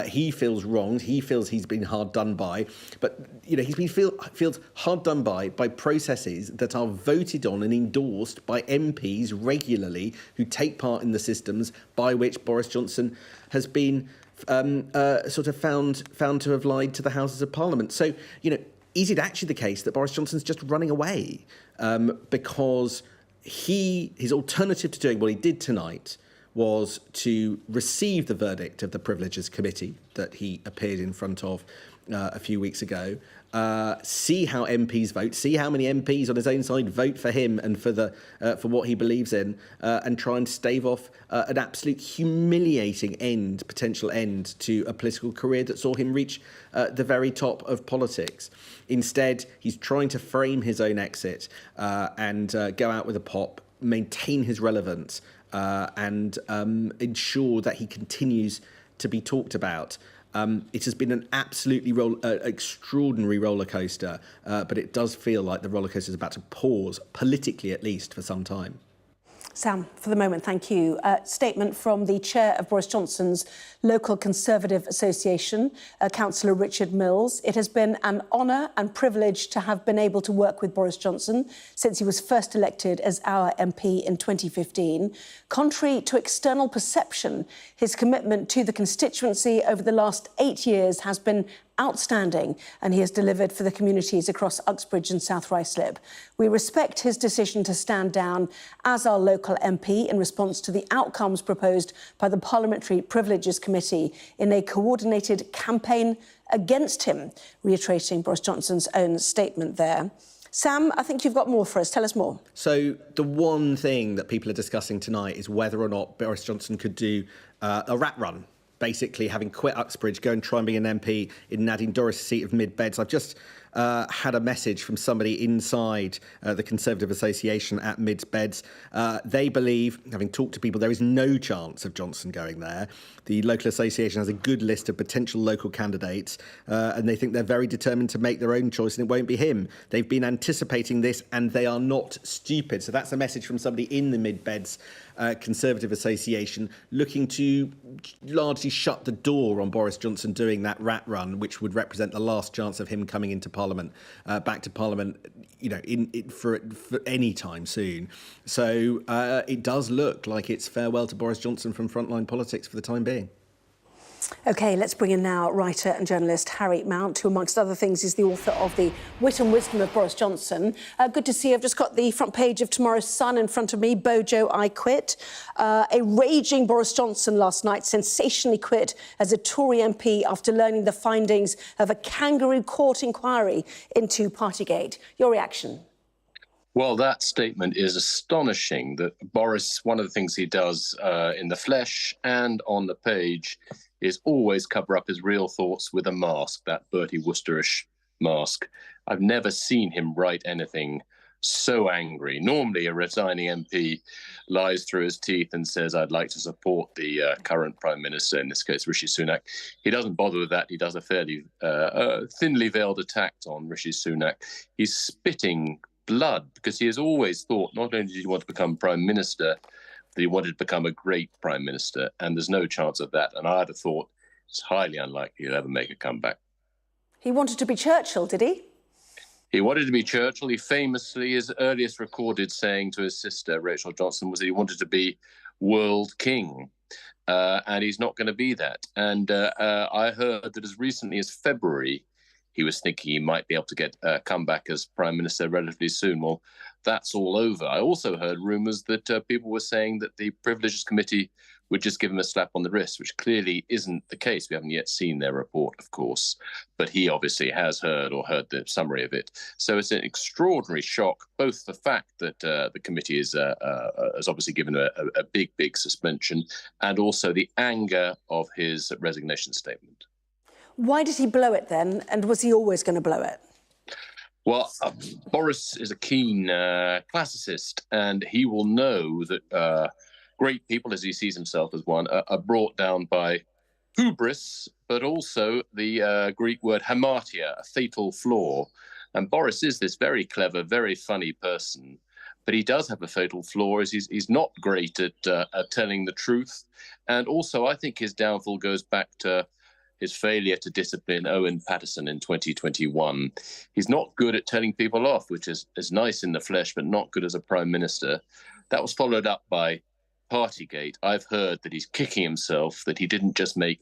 he feels wronged. He feels he's been hard done by. But feels hard done by processes that are voted on and endorsed by MPs regularly who take part in the systems by which Boris Johnson has been sort of found to have lied to the Houses of Parliament. So, is it actually the case that Boris Johnson's just running away because his alternative to doing what he did tonight was to receive the verdict of the Privileges Committee that he appeared in front of a few weeks ago, see how MPs vote, see how many MPs on his own side vote for him and for what he believes in, and try and stave off an absolute humiliating potential end to a political career that saw him reach the very top of politics. Instead, he's trying to frame his own exit and go out with a pop, maintain his relevance, and ensure that he continues to be talked about. It has been an absolutely extraordinary roller coaster, but it does feel like the roller coaster is about to pause, politically at least, for some time. Sam, for the moment, thank you. Statement from the chair of Boris Johnson's local Conservative Association, Councillor Richard Mills. It has been an honour and privilege to have been able to work with Boris Johnson since he was first elected as our MP in 2015. Contrary to external perception, his commitment to the constituency over the last 8 years has been outstanding, and he has delivered for the communities across Uxbridge and South Ruislip. We respect his decision to stand down as our local MP in response to the outcomes proposed by the Parliamentary Privileges Committee in a coordinated campaign against him, reiterating Boris Johnson's own statement there. Sam, I think you've got more for us. Tell us more. So the one thing that people are discussing tonight is whether or not Boris Johnson could do a rat run, basically having quit Uxbridge, go and try and be an MP in Nadine Dorris' seat of Mid-Beds. I've just had a message from somebody inside the Conservative Association at Mid-Beds. They believe, having talked to people, there is no chance of Johnson going there. The local association has a good list of potential local candidates, and they think they're very determined to make their own choice, and it won't be him. They've been anticipating this, and they are not stupid. So that's a message from somebody in the Mid-Beds Conservative Association, looking to largely shut the door on Boris Johnson doing that rat run, which would represent the last chance of him coming into Parliament, back to Parliament, for any time soon. So it does look like it's farewell to Boris Johnson from frontline politics for the time being. OK, let's bring in now writer and journalist Harry Mount, who, amongst other things, is the author of The Wit and Wisdom of Boris Johnson. Good to see you. I've just got the front page of tomorrow's Sun in front of me. Bojo, I quit. A raging Boris Johnson last night sensationally quit as a Tory MP after learning the findings of a kangaroo court inquiry into Partygate. Your reaction? Well, that statement is astonishing. That Boris, one of the things he does in the flesh and on the page is always cover up his real thoughts with a mask, that Bertie Woosterish mask. I've never seen him write anything so angry. Normally, a resigning MP lies through his teeth and says, I'd like to support the current Prime Minister, in this case, Rishi Sunak. He doesn't bother with that. He does a fairly thinly veiled attack on Rishi Sunak. He's spitting blood, because he has always thought not only did he want to become Prime Minister, that he wanted to become a great Prime Minister, and there's no chance of that. And I'd have thought it's highly unlikely he'll ever make a comeback. He wanted to be Churchill, did he? He wanted to be Churchill. He famously, his earliest recorded saying to his sister, Rachel Johnson, was that he wanted to be world king. And he's not going to be that. And I heard that as recently as February, he was thinking he might be able to get come back as Prime Minister relatively soon. Well, that's all over. I also heard rumours that people were saying that the Privileges Committee would just give him a slap on the wrist, which clearly isn't the case. We haven't yet seen their report, of course, but he obviously has heard the summary of it. So it's an extraordinary shock, both the fact that the committee has obviously given a big suspension, and also the anger of his resignation statement. Why did he blow it then, and was he always going to blow it? Well, Boris is a keen classicist, and he will know that great people, as he sees himself as one, are brought down by hubris, but also the Greek word hamartia, a fatal flaw. And Boris is this very clever, very funny person, but he does have a fatal flaw. He's not great at telling the truth. And also, I think his downfall goes back to his failure to discipline Owen Paterson in 2021. He's not good at telling people off, which is nice in the flesh, but not good as a prime minister. That was followed up by Partygate. I've heard that he's kicking himself that he didn't just make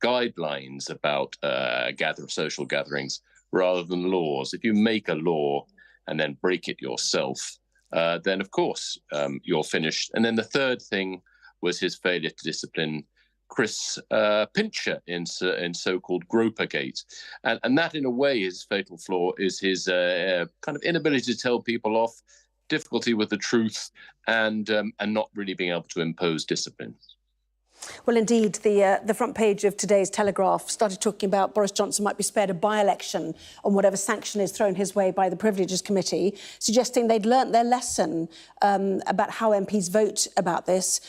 guidelines about social gatherings rather than laws. If you make a law and then break it yourself, then of course you're finished. And then the third thing was his failure to discipline Chris Pincher in so-called Gropergate. And that, in a way, his fatal flaw is his kind of inability to tell people off, difficulty with the truth, and not really being able to impose discipline. Well, indeed, the front page of today's Telegraph started talking about Boris Johnson might be spared a by-election on whatever sanction is thrown his way by the Privileges Committee, suggesting they'd learnt their lesson about how MPs vote about this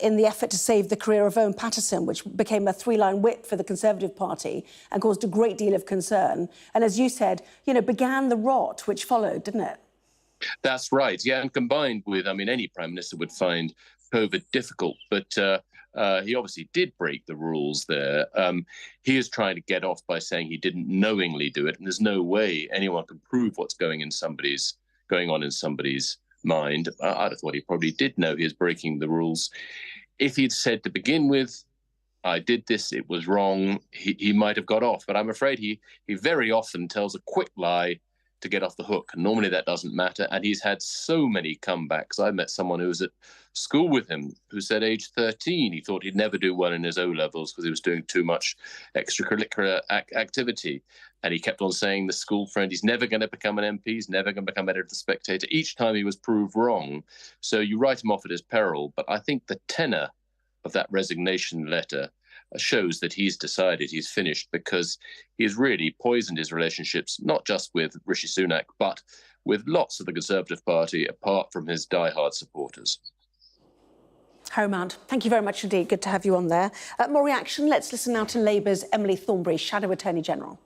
in the effort to save the career of Owen Paterson, which became a three-line whip for the Conservative Party and caused a great deal of concern. And as you said, began the rot which followed, didn't it? That's right, yeah, and combined with, any Prime Minister would find COVID difficult, but he obviously did break the rules there. He is trying to get off by saying he didn't knowingly do it, and there's no way anyone can prove what's going on in somebody's mind. I'd have thought he probably did know he was breaking the rules. If he'd said to begin with, I did this, it was wrong, he might have got off. But I'm afraid he very often tells a quick lie to get off the hook. And normally that doesn't matter. And he's had so many comebacks. I met someone who was at school with him who said age 13 he thought he'd never do well in his O-levels because he was doing too much extracurricular activity. And he kept on saying, the school friend, he's never going to become an MP, he's never going to become editor of The Spectator. Each time he was proved wrong. So you write him off at his peril. But I think the tenor of that resignation letter shows that he's decided he's finished, because he's really poisoned his relationships, not just with Rishi Sunak, but with lots of the Conservative Party, apart from his diehard supporters. Harry Mount, thank you very much indeed. Good to have you on there. More reaction. Let's listen now to Labour's Emily Thornberry, Shadow Attorney General.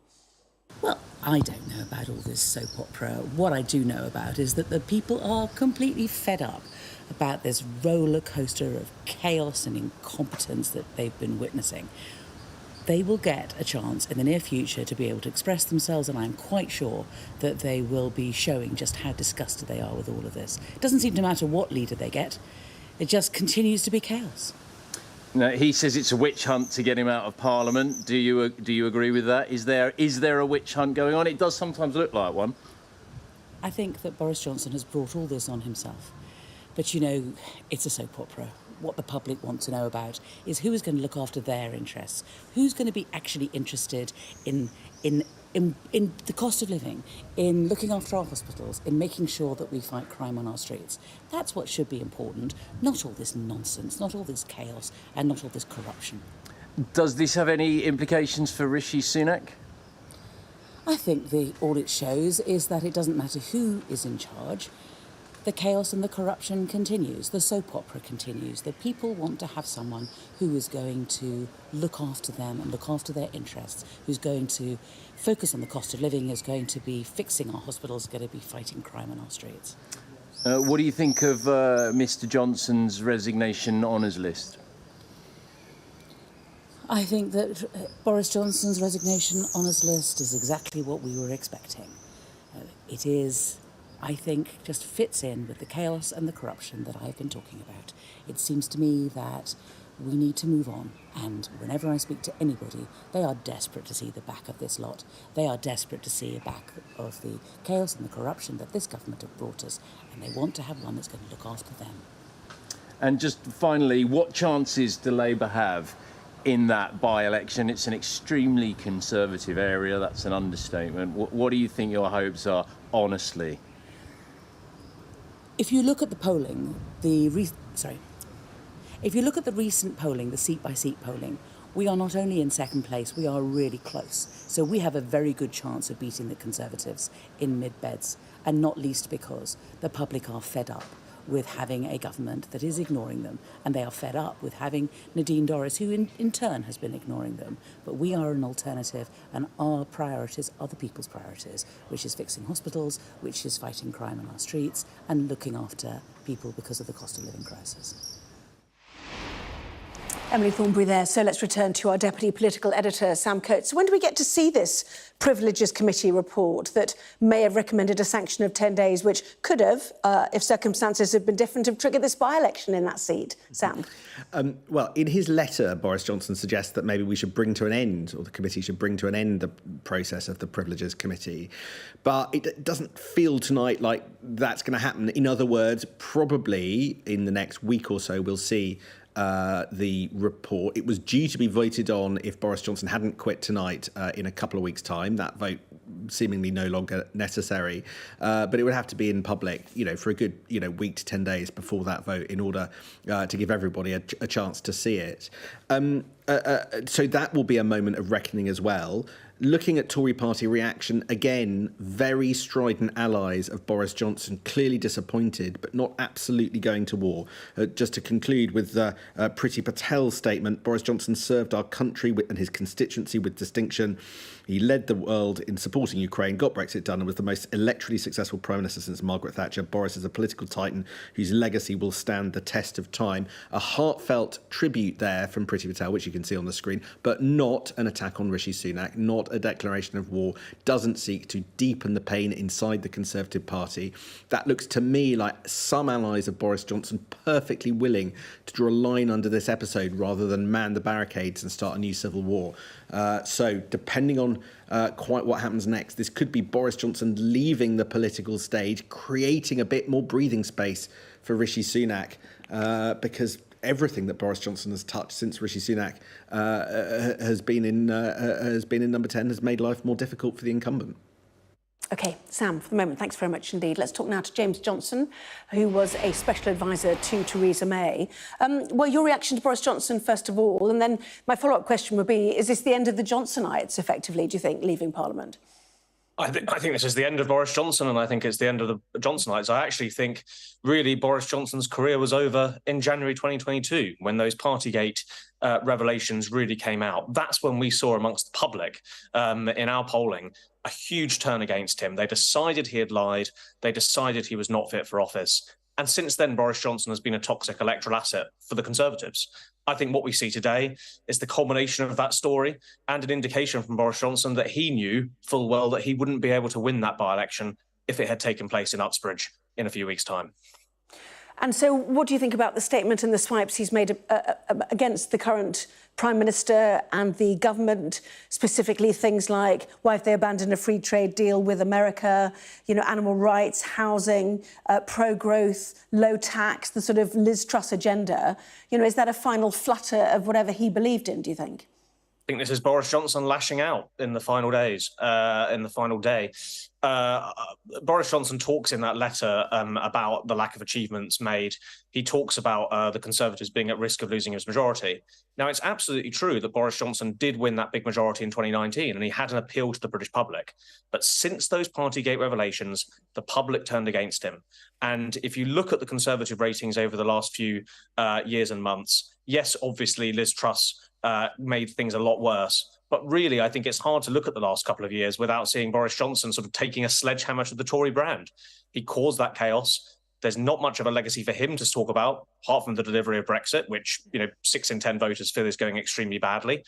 Well, I don't know about all this soap opera. What I do know about is that the people are completely fed up about this roller coaster of chaos and incompetence that they've been witnessing. They will get a chance in the near future to be able to express themselves, and I'm quite sure that they will be showing just how disgusted they are with all of this. It doesn't seem to matter what leader they get. It just continues to be chaos. No, he says it's a witch hunt to get him out of Parliament. Do you agree with that? Is there a witch hunt going on? It does sometimes look like one. I think that Boris Johnson has brought all this on himself. But, it's a soap opera. What the public want to know about is who is going to look after their interests, who's going to be actually interested in the cost of living, in looking after our hospitals, in making sure that we fight crime on our streets. That's what should be important, not all this nonsense, not all this chaos, and not all this corruption. Does this have any implications for Rishi Sunak? I think all it shows is that it doesn't matter who is in charge. the chaos and the corruption continues, the soap opera continues, that people want to have someone who is going to look after them and look after their interests, who's going to focus on the cost of living, is going to be fixing our hospitals, going to be fighting crime on our streets. What do you think of Mr. Johnson's resignation honours list? I think that Boris Johnson's resignation honours list is exactly what we were expecting. It is, I think, just fits in with the chaos and the corruption that I've been talking about. It seems to me that we need to move on, and whenever I speak to anybody, they are desperate to see the back of this lot. They are desperate to see a back of the chaos and the corruption that this government have brought us, and they want to have one that's going to look after them. And just finally, what chances do Labour have in that by-election? It's an extremely conservative area, that's an understatement. What do you think your hopes are, honestly? If you look at the polling, if you look at the recent polling, the seat-by-seat polling, we are not only in second place, we are really close. So we have a very good chance of beating the Conservatives in mid-beds, and not least because the public are fed up with having a government that is ignoring them, and they are fed up with having Nadine Dorries, who in turn has been ignoring them. But we are an alternative, and our priorities are the people's priorities, which is fixing hospitals, which is fighting crime on our streets, and looking after people because of the cost of living crisis. Emily Thornberry there. So let's return to our Deputy Political Editor, Sam Coates. When do we get to see this Privileges Committee report that may have recommended a sanction of 10 days, which could have, if circumstances had been different, have triggered this by-election in that seat? Sam? Well, in his letter, Boris Johnson suggests that maybe we should bring to an end, or the committee should bring to an end, the process of the Privileges Committee. But it doesn't feel tonight like that's going to happen. In other words, probably in the next week or so, we'll see the report. It was due to be voted on if Boris Johnson hadn't quit tonight in a couple of weeks' time. That vote seemingly no longer necessary, but it would have to be in public, for a good, week to 10 days before that vote in order to give everybody a chance to see it. So that will be a moment of reckoning as well. Looking at Tory party reaction, again, very strident allies of Boris Johnson, clearly disappointed, but not absolutely going to war. Just to conclude with Priti Patel's statement, Boris Johnson served our country and his constituency with distinction. He led the world in supporting Ukraine, got Brexit done, and was the most electorally successful Prime Minister since Margaret Thatcher. Boris is a political titan whose legacy will stand the test of time. A heartfelt tribute there from Priti Patel, which you can see on the screen, but not an attack on Rishi Sunak, not a declaration of war, doesn't seek to deepen the pain inside the Conservative Party. That looks to me like some allies of Boris Johnson perfectly willing to draw a line under this episode rather than man the barricades and start a new civil war. So depending on quite what happens next, this could be Boris Johnson leaving the political stage, creating a bit more breathing space for Rishi Sunak, because everything that Boris Johnson has touched since Rishi Sunak has been in number 10 has made life more difficult for the incumbent. OK, Sam, for the moment, thanks very much indeed. Let's talk now to James Johnson, who was a special advisor to Theresa May. Well, your reaction to Boris Johnson, first of all, and then my follow-up question would be, is this the end of the Johnsonites, effectively, do you think, leaving Parliament? I think this is the end of Boris Johnson, and I think it's the end of the Johnsonites. I actually think, really, Boris Johnson's career was over in January 2022, when those Partygate revelations really came out. That's when we saw amongst the public, in our polling, a huge turn against him. They decided he had lied. They decided he was not fit for office. And since then, Boris Johnson has been a toxic electoral asset for the Conservatives. I think what we see today is the culmination of that story and an indication from Boris Johnson that he knew full well that he wouldn't be able to win that by-election if it had taken place in Uxbridge in a few weeks' time. And so what do you think about the statement and the swipes he's made against the current Prime Minister and the government, specifically things like why have they abandoned a free trade deal with America, animal rights, housing, pro-growth, low tax, the sort of Liz Truss agenda? Is that a final flutter of whatever he believed in, do you think? think this is Boris Johnson lashing out in the final days, in the final day. Boris Johnson talks in that letter about the lack of achievements made. He talks about the Conservatives being at risk of losing his majority. Now, it's absolutely true that Boris Johnson did win that big majority in 2019, and he had an appeal to the British public. But since those Partygate revelations, the public turned against him. And if you look at the Conservative ratings over the last few years and months, yes, obviously Liz Truss made things a lot worse. But really, I think it's hard to look at the last couple of years without seeing Boris Johnson sort of taking a sledgehammer to the Tory brand. He caused that chaos. There's not much of a legacy for him to talk about, apart from the delivery of Brexit, which 6 in 10 voters feel is going extremely badly.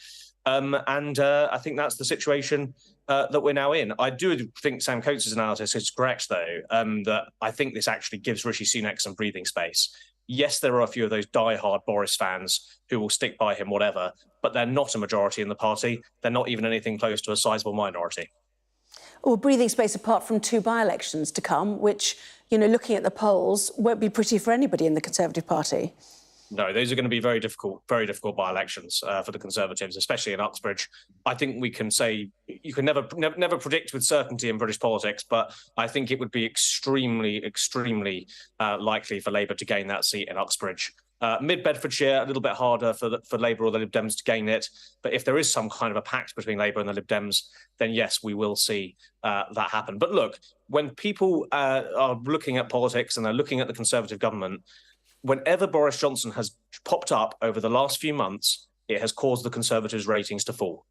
I think that's the situation that we're now in. I do think Sam Coates' analysis is correct, though, that I think this actually gives Rishi Sunak some breathing space. Yes, there are a few of those die-hard Boris fans who will stick by him, whatever, but they're not a majority in the party. They're not even anything close to a sizable minority. Well, breathing space apart from 2 by-elections to come, which, looking at the polls, won't be pretty for anybody in the Conservative Party. No, those are going to be very difficult by-elections for the Conservatives, especially in Uxbridge. I think we can say you can never predict with certainty in British politics, but I think it would be extremely likely for Labour to gain that seat in Uxbridge. Mid-Bedfordshire, a little bit harder for Labour or the Lib Dems to gain it. But if there is some kind of a pact between Labour and the Lib Dems, then yes, we will see that happen. But look, when people are looking at politics and they're looking at the Conservative government, whenever Boris Johnson has popped up over the last few months, it has caused the Conservatives' ratings to fall.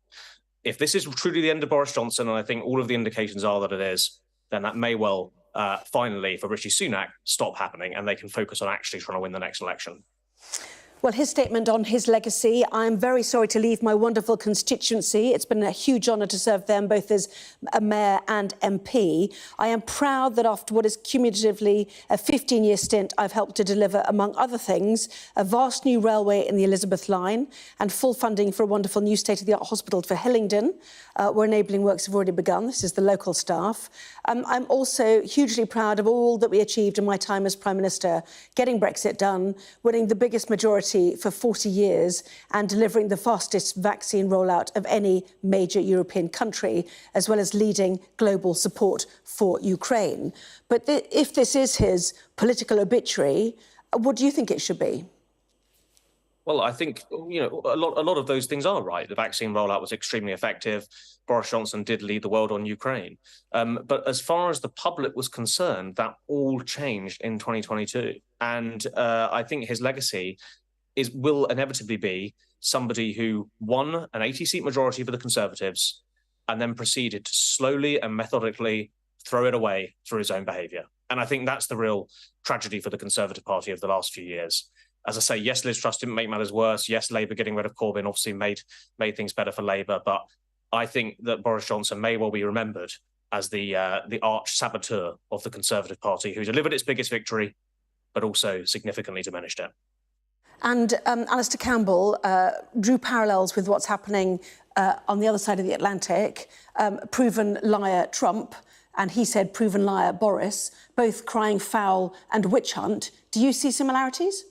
If this is truly the end of Boris Johnson, and I think all of the indications are that it is, then that may well finally, for Rishi Sunak, stop happening, and they can focus on actually trying to win the next election. Well, his statement on his legacy: I'm very sorry to leave my wonderful constituency. It's been a huge honour to serve them both as a mayor and MP. I am proud that after what is cumulatively a 15-year stint, I've helped to deliver, among other things, a vast new railway in the Elizabeth line and full funding for a wonderful new state-of-the-art hospital for Hillingdon, where enabling works have already begun. This is the local staff. I'm also hugely proud of all that we achieved in my time as Prime Minister, getting Brexit done, winning the biggest majority for 40 years and delivering the fastest vaccine rollout of any major European country, as well as leading global support for Ukraine. But if this is his political obituary, what do you think it should be? Well, I think, a lot of those things are right. The vaccine rollout was extremely effective. Boris Johnson did lead the world on Ukraine. But as far as the public was concerned, that all changed in 2022. And I think his legacy will inevitably be somebody who won an 80-seat majority for the Conservatives and then proceeded to slowly and methodically throw it away through his own behaviour. And I think that's the real tragedy for the Conservative Party of the last few years. As I say, yes, Liz Truss didn't make matters worse. Yes, Labour getting rid of Corbyn obviously made things better for Labour. But I think that Boris Johnson may well be remembered as the arch saboteur of the Conservative Party, who delivered its biggest victory, but also significantly diminished it. And Alistair Campbell drew parallels with what's happening on the other side of the Atlantic. Proven liar Trump, and he said proven liar Boris, both crying foul and witch hunt. Do you see similarities?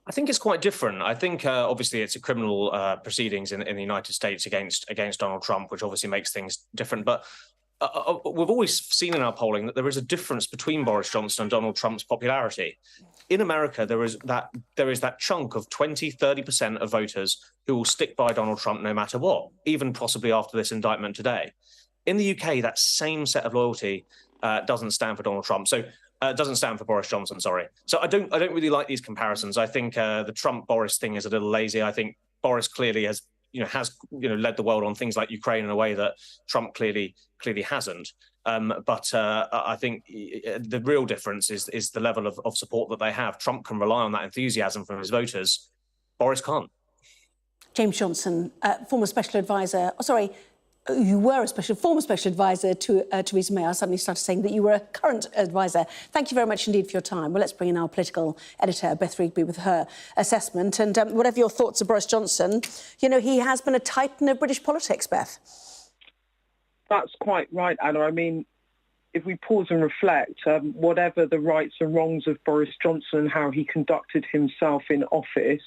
I think it's quite different. I think obviously it's a criminal proceedings in the United States against Donald Trump, which obviously makes things different. But we've always seen in our polling that there is a difference between Boris Johnson and Donald Trump's popularity. In America, there is that chunk of 20-30% of voters who will stick by Donald Trump no matter what, even possibly after this indictment today. In the UK, that same set of loyalty doesn't stand for Donald Trump. So doesn't stand for Boris Johnson, sorry. So I don't really like these comparisons. I think the Trump-Boris thing is a little lazy. I think Boris clearly has led the world on things like Ukraine in a way that Trump clearly hasn't. But I think the real difference is the level of support that they have. Trump can rely on that enthusiasm from his voters. Boris can't. James Johnson, former special advisor. You were a former special advisor to Theresa May. I suddenly started saying that you were a current advisor. Thank you very much indeed for your time. Well, let's bring in our political editor, Beth Rigby, with her assessment. And whatever your thoughts of Boris Johnson, he has been a titan of British politics, Beth. That's quite right, Anna. I mean, if we pause and reflect, whatever the rights and wrongs of Boris Johnson and how he conducted himself in office,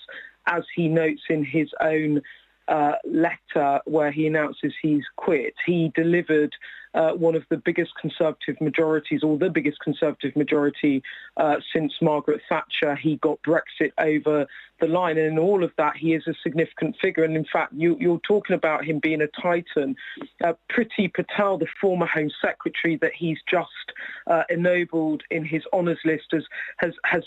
as he notes in his own letter where he announces he's quit. He delivered one of the biggest Conservative majorities, or the biggest Conservative majority since Margaret Thatcher. He got Brexit over the line, and in all of that, he is a significant figure. And in fact, you're talking about him being a titan. Priti Patel, the former Home Secretary that he's just ennobled in his honours list, has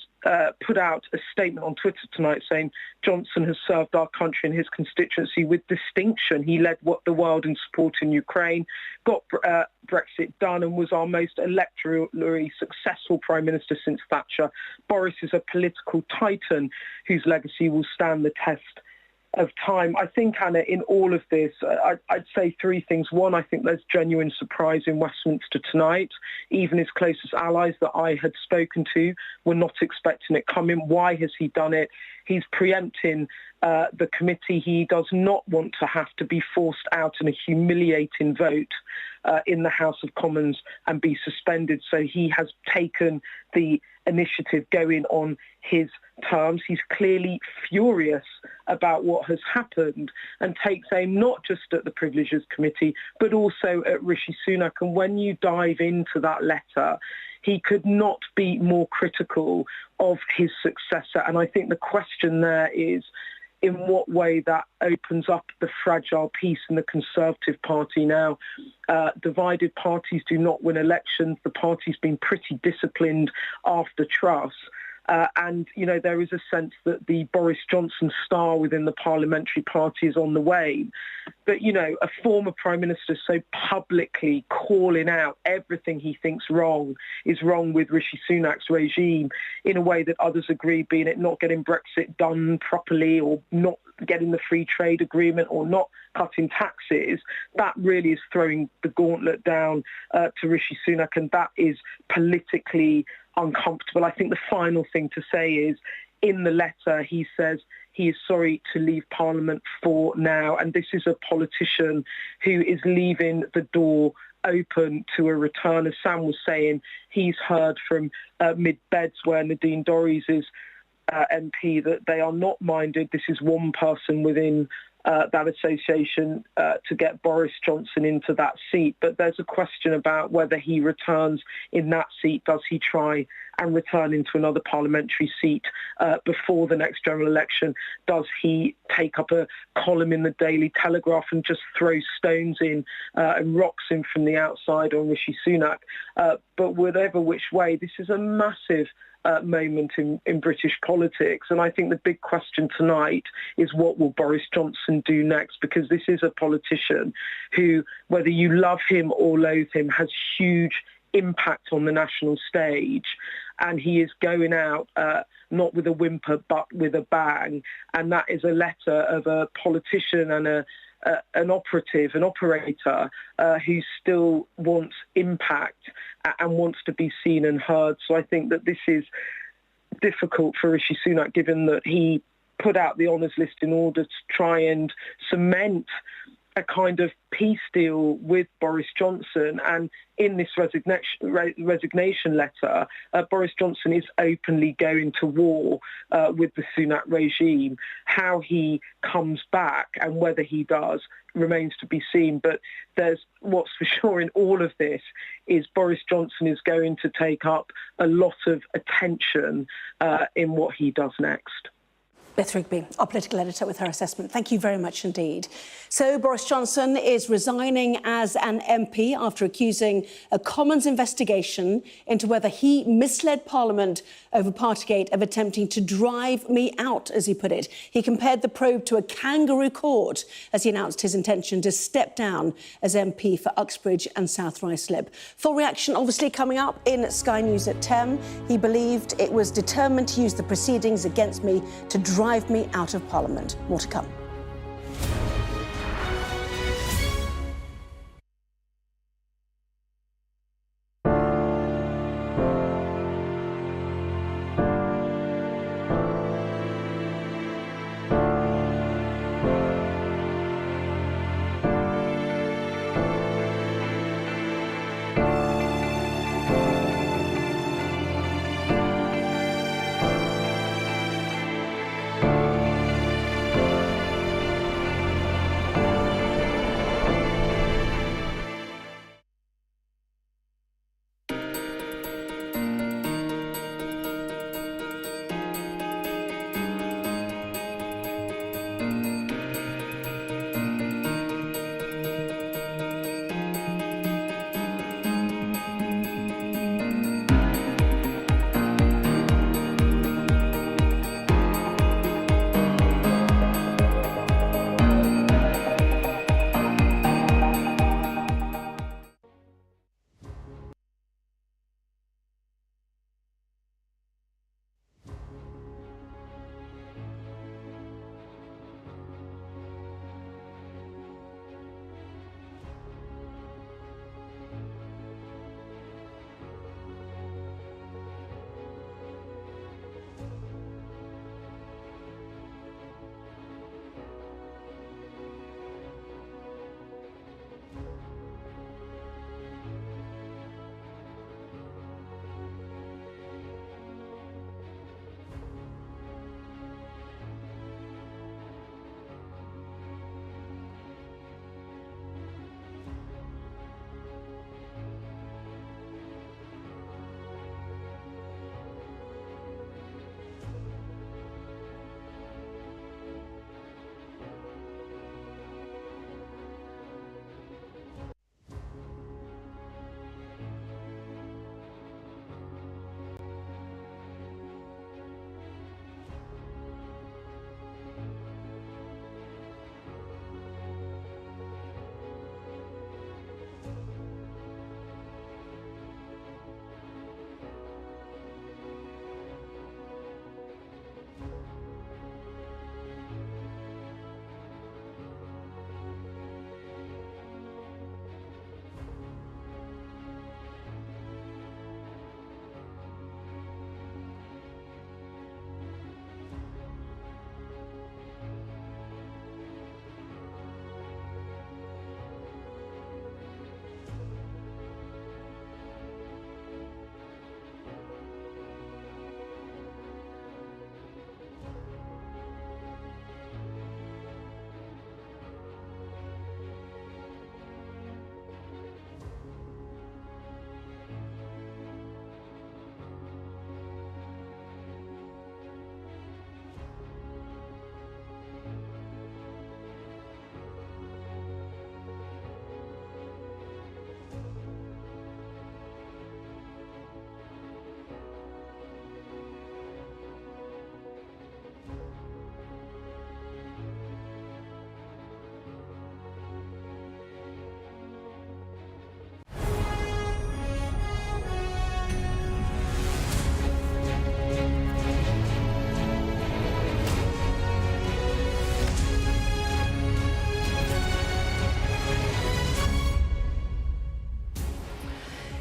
put out a statement on Twitter tonight saying Johnson has served our country and his constituency with distinction. He led the world in supporting Ukraine, got Brexit done, and was our most electorally successful Prime Minister since Thatcher. Boris is a political titan whose legacy will stand the test of time. I think, Anna, in all of this, I'd say three things. One, I think there's genuine surprise in Westminster tonight. Even his closest allies that I had spoken to were not expecting it coming. Why has he done it? He's preempting the committee. He does not want to have to be forced out in a humiliating vote in the House of Commons and be suspended. So he has taken the initiative going on his terms. He's clearly furious about what has happened and takes aim not just at the Privileges Committee, but also at Rishi Sunak. And when you dive into that letter, he could not be more critical of his successor. And I think the question there is, in what way that opens up the fragile peace in the Conservative Party now. Divided parties do not win elections. The party's been pretty disciplined after Truss. And, you know, there is a sense that the Boris Johnson star within the parliamentary party is on the wane. But, you know, a former Prime Minister so publicly calling out everything he thinks is wrong with Rishi Sunak's regime in a way that others agree, being it not getting Brexit done properly or not getting the free trade agreement or not cutting taxes, that really is throwing the gauntlet down to Rishi Sunak, and that is politically uncomfortable. I think the final thing to say is, in the letter, he says he is sorry to leave Parliament for now, and this is a politician who is leaving the door open to a return. As Sam was saying, he's heard from Mid-Beds, where Nadine Dorries is MP, that they are not minded. This is one person within that association to get Boris Johnson into that seat. But there's a question about whether he returns in that seat. Does he try and return into another parliamentary seat before the next general election? Does he take up a column in the Daily Telegraph and just throw stones in and rocks in from the outside on Rishi Sunak? But whatever which way, this is a massive moment in British politics. And I think the big question tonight is, what will Boris Johnson do next? Because this is a politician who, whether you love him or loathe him, has huge impact on the national stage. And he is going out not with a whimper, but with a bang. And that is a letter of a politician and an operator who still wants impact and wants to be seen and heard. So I think that this is difficult for Rishi Sunak, given that he put out the honours list in order to try and cement a kind of peace deal with Boris Johnson. And in this resignation letter, Boris Johnson is openly going to war with the Sunak regime. How he comes back and whether he does remains to be seen. But there's what's for sure in all of this is Boris Johnson is going to take up a lot of attention in what he does next. Beth Rigby, our political editor, with her assessment. Thank you very much indeed. So Boris Johnson is resigning as an MP after accusing a Commons investigation into whether he misled Parliament over Partygate of attempting to drive me out, as he put it. He compared the probe to a kangaroo court as he announced his intention to step down as MP for Uxbridge and South Ruislip. Full reaction obviously coming up in Sky News at 10. He believed it was determined to use the proceedings against me to drive me out of Parliament. More to come.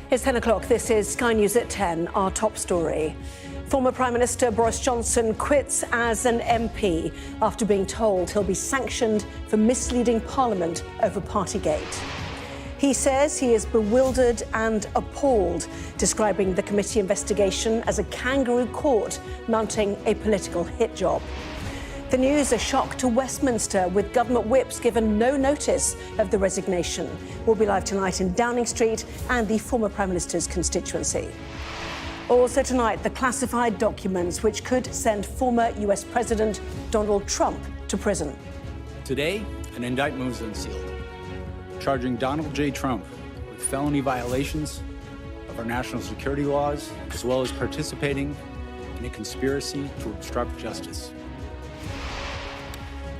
It's 10 o'clock. This is Sky News at 10, our top story. Former Prime Minister Boris Johnson quits as an MP after being told he'll be sanctioned for misleading Parliament over Partygate. He says he is bewildered and appalled, describing the committee investigation as a kangaroo court mounting a political hit job. The news, a shock to Westminster, with government whips given no notice of the resignation. We'll be live tonight in Downing Street and the former Prime Minister's constituency. Also tonight, the classified documents which could send former US President Donald Trump to prison. Today, an indictment was unsealed, charging Donald J. Trump with felony violations of our national security laws, as well as participating in a conspiracy to obstruct justice.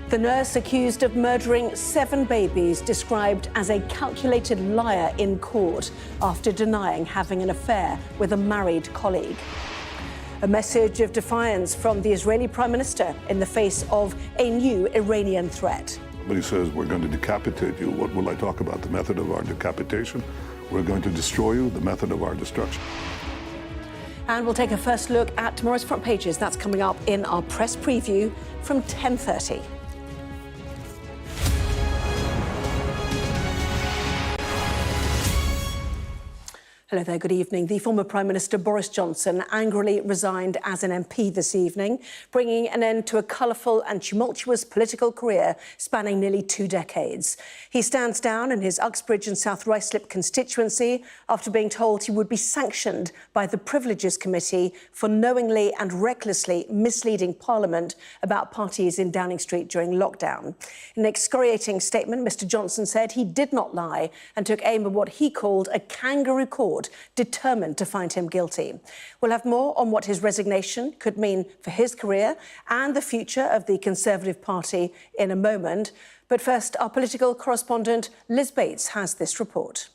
The nurse accused of murdering 7 babies described as a calculated liar in court after denying having an affair with a married colleague. A message of defiance from the Israeli Prime Minister in the face of a new Iranian threat. Somebody says, we're going to decapitate you. What will I talk about? The method of our decapitation? We're going to destroy you, the method of our destruction. And we'll take a first look at tomorrow's front pages. That's coming up in our press preview from 10:30. Hello there, good evening. The former Prime Minister Boris Johnson angrily resigned as an MP this evening, bringing an end to a colourful and tumultuous political career spanning nearly 2 decades. He stands down in his Uxbridge and South Ruislip constituency after being told he would be sanctioned by the Privileges Committee for knowingly and recklessly misleading Parliament about parties in Downing Street during lockdown. In an excoriating statement, Mr Johnson said he did not lie and took aim at what he called a kangaroo court determined to find him guilty. We'll have more on what his resignation could mean for his career and the future of the Conservative Party in a moment. But first, our political correspondent Liz Bates has this report.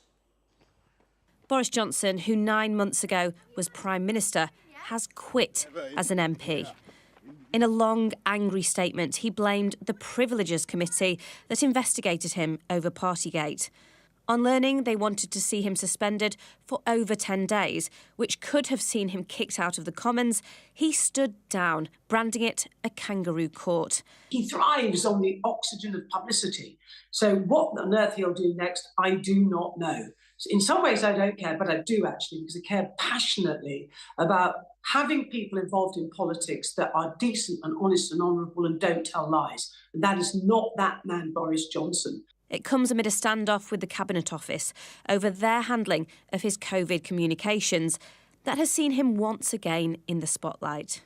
Boris Johnson, who 9 months ago was Prime Minister, has quit as an MP. In a long, angry statement, he blamed the Privileges Committee that investigated him over Partygate. On learning they wanted to see him suspended for over 10 days, which could have seen him kicked out of the Commons, he stood down, branding it a kangaroo court. He thrives on the oxygen of publicity. So what on earth he'll do next, I do not know. So in some ways I don't care, but I do actually, because I care passionately about having people involved in politics that are decent and honest and honourable and don't tell lies. And that is not that man, Boris Johnson. It comes amid a standoff with the Cabinet Office over their handling of his COVID communications that has seen him once again in the spotlight.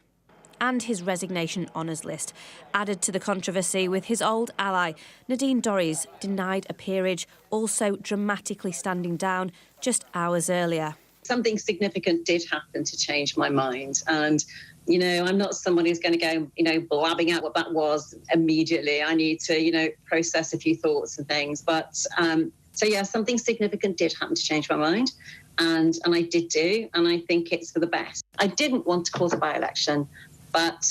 And his resignation honours list, added to the controversy with his old ally, Nadine Dorries, denied a peerage, also dramatically standing down just hours earlier. Something significant did happen to change my mind. And, you know, I'm not someone who's going to go, blabbing out what that was immediately. I need to, process a few thoughts and things. But something significant did happen to change my mind. And I did do. And I think it's for the best. I didn't want to cause a by-election, but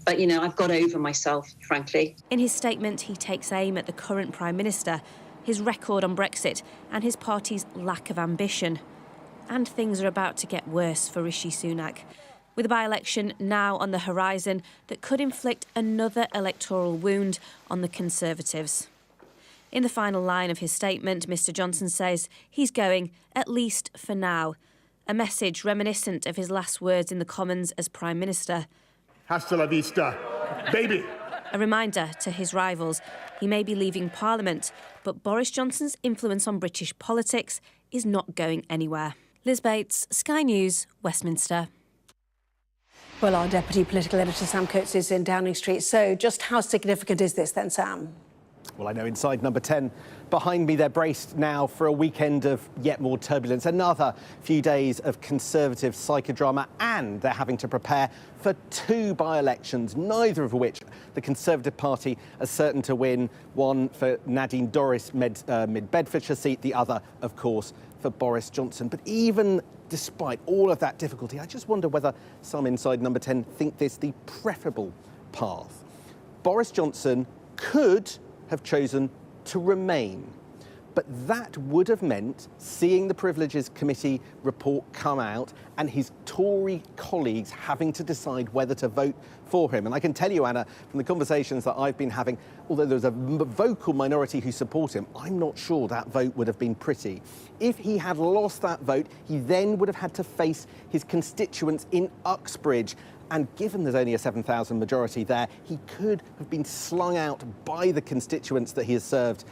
I've got over myself, frankly. In his statement, he takes aim at the current Prime Minister, his record on Brexit and his party's lack of ambition. And things are about to get worse for Rishi Sunak, with a by-election now on the horizon that could inflict another electoral wound on the Conservatives. In the final line of his statement, Mr Johnson says he's going, at least for now, a message reminiscent of his last words in the Commons as Prime Minister. Hasta la vista, baby. A reminder to his rivals, he may be leaving Parliament, but Boris Johnson's influence on British politics is not going anywhere. Liz Bates, Sky News, Westminster. Well, our Deputy Political Editor Sam Coates is in Downing Street. So just how significant is this then, Sam? Well, I know inside number 10 behind me, they're braced now for a weekend of yet more turbulence, another few days of Conservative psychodrama, and they're having to prepare for 2 by-elections, neither of which the Conservative Party are certain to win. One for Nadine Dorries mid-Bedfordshire seat, the other, of course, for Boris Johnson. But even despite all of that difficulty, I just wonder whether some inside number 10 think this the preferable path. Boris Johnson could have chosen to remain, But that would have meant seeing the Privileges Committee report come out and his Tory colleagues having to decide whether to vote for him. And I can tell you, Anna, from the conversations that I've been having, although there's a vocal minority who support him, I'm not sure that vote would have been pretty. If he had lost that vote, he then would have had to face his constituents in Uxbridge. And given there's only a 7,000 majority there, he could have been slung out by the constituents that he has served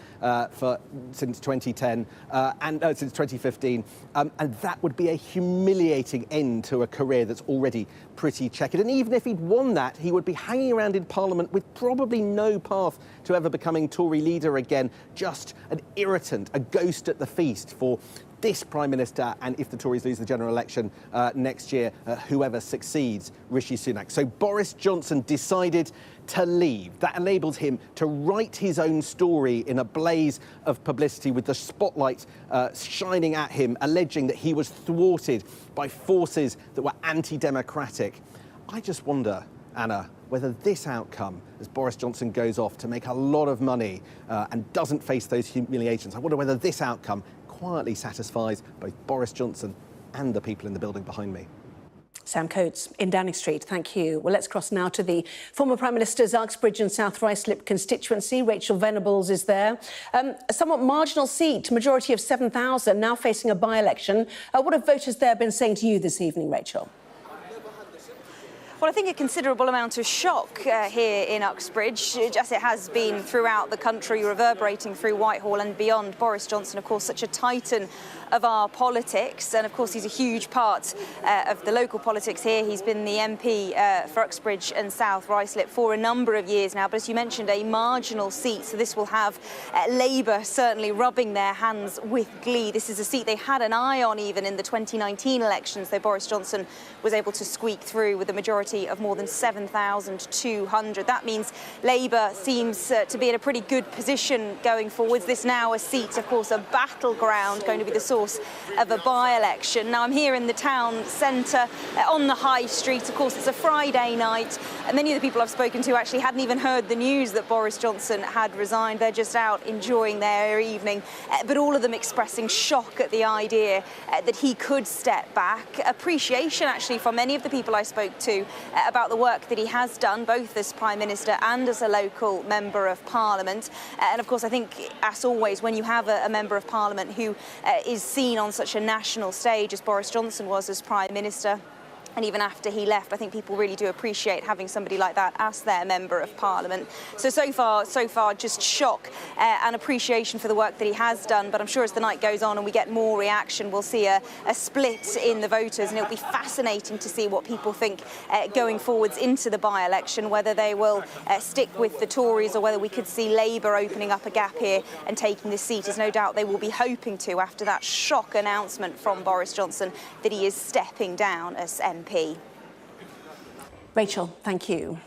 since 2010 and since 2015. And that would be a humiliating end to a career that's already pretty checkered. And even if he'd won that, he would be hanging around in Parliament with probably no path to ever becoming Tory leader again, just an irritant, a ghost at the feast for this Prime Minister, and if the Tories lose the general election next year, whoever succeeds Rishi Sunak. So Boris Johnson decided to leave. That enables him to write his own story in a blaze of publicity with the spotlight shining at him, alleging that he was thwarted by forces that were anti-democratic. I just wonder, Anna, whether this outcome, as Boris Johnson goes off to make a lot of money and doesn't face those humiliations, I wonder whether this outcome quietly satisfies both Boris Johnson and the people in the building behind me. Sam Coates in Downing Street, thank you. Well, let's cross now to the former Prime Minister's Uxbridge and South Ruislip constituency. Rachel Venables is there. A somewhat marginal seat, majority of 7,000, now facing a by-election. What have voters there been saying to you this evening, Rachel? Well, I think a considerable amount of shock here in Uxbridge, as it has been throughout the country, reverberating through Whitehall and beyond. Boris Johnson, of course, such a titan of our politics, and of course he's a huge part of the local politics here. He's been the MP for Uxbridge and South Ruislip for a number of years now, but as you mentioned, a marginal seat, so this will have Labour certainly rubbing their hands with glee. This is a seat they had an eye on even in the 2019 elections, though Boris Johnson was able to squeak through with a majority of more than 7,200. That means Labour seems to be in a pretty good position going forwards. This now a seat, of course, a battleground, going to be the source of a by-election. Now I'm here in the town centre on the High Street. Of course, it's a Friday night, and many of the people I've spoken to actually hadn't even heard the news that Boris Johnson had resigned. They're just out enjoying their evening, but all of them expressing shock at the idea that he could step back. Appreciation actually from many of the people I spoke to about the work that he has done, both as Prime Minister and as a local Member of Parliament. And of course, I think, as always, when you have a Member of Parliament who is seen on such a national stage as Boris Johnson was as Prime Minister, and even after he left, I think people really do appreciate having somebody like that as their Member of Parliament. So far, just shock and appreciation for the work that he has done. But I'm sure as the night goes on and we get more reaction, we'll see a split in the voters, and it'll be fascinating to see what people think going forwards into the by-election, whether they will stick with the Tories or whether we could see Labour opening up a gap here and taking the seat, as no doubt they will be hoping to after that shock announcement from Boris Johnson that he is stepping down as MP. Rachel, thank you.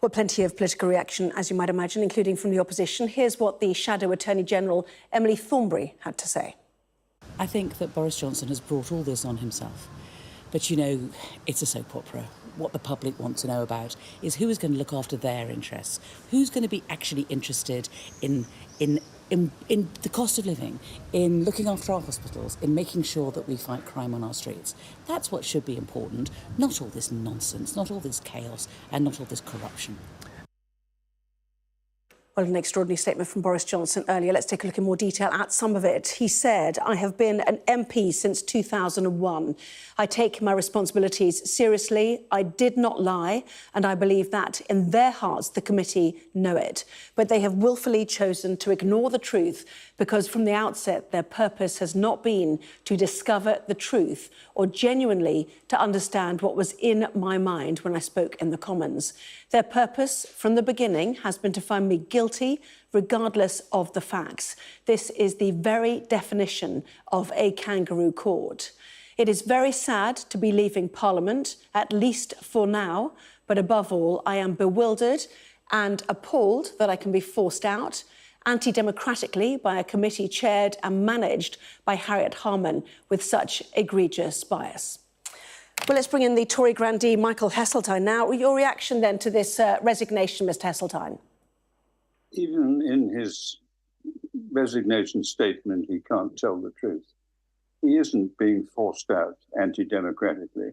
Well, plenty of political reaction, as you might imagine, including from the opposition. Here's what the Shadow Attorney General, Emily Thornberry, had to say. I think that Boris Johnson has brought all this on himself. But, you know, it's a soap opera. What the public want to know about is who is going to look after their interests, who's going to be actually interested in the cost of living, in looking after our hospitals, in making sure that we fight crime on our streets. That's what should be important, not all this nonsense, not all this chaos, and not all this corruption. Well, an extraordinary statement from Boris Johnson earlier. Let's take a look in more detail at some of it. He said, "I have been an MP since 2001. I take my responsibilities seriously. I did not lie, and I believe that in their hearts the committee know it. But they have willfully chosen to ignore the truth because from the outset their purpose has not been to discover the truth or genuinely to understand what was in my mind when I spoke in the Commons. Their purpose from the beginning has been to find me guilty regardless of the facts. This is the very definition of a kangaroo court. It is very sad to be leaving Parliament, at least for now, but above all, I am bewildered and appalled that I can be forced out anti-democratically by a committee chaired and managed by Harriet Harman with such egregious bias." Well, let's bring in the Tory grandee, Michael Heseltine. Now, your reaction then to this resignation, Mr. Heseltine? Even in his resignation statement, he can't tell the truth. He isn't being forced out anti-democratically.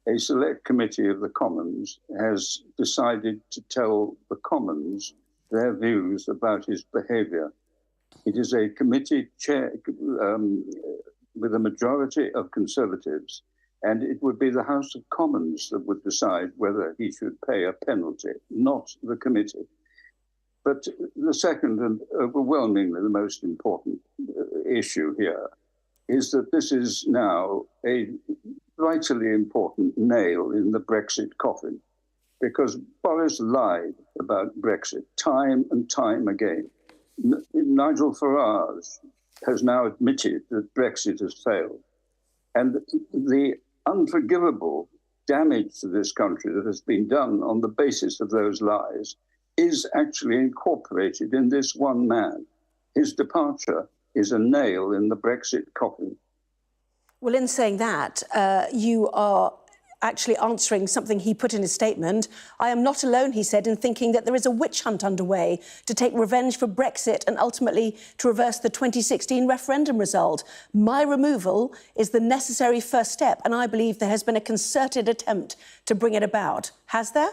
A select committee of the Commons has decided to tell the Commons their views about his behaviour. It is a committee chair with a majority of Conservatives, and it would be the House of Commons that would decide whether he should pay a penalty, not the committee. But the second and overwhelmingly the most important issue here is that this is now a vitally important nail in the Brexit coffin, because Boris lied about Brexit time and time again. Nigel Farage has now admitted that Brexit has failed. And the unforgivable damage to this country that has been done on the basis of those lies is actually incorporated in this one man. His departure is a nail in the Brexit coffin. Well, in saying that, you are actually answering something he put in his statement. I am not alone, he said, in thinking that there is a witch hunt underway to take revenge for Brexit and ultimately to reverse the 2016 referendum result. My removal is the necessary first step, and I believe there has been a concerted attempt to bring it about. Has there?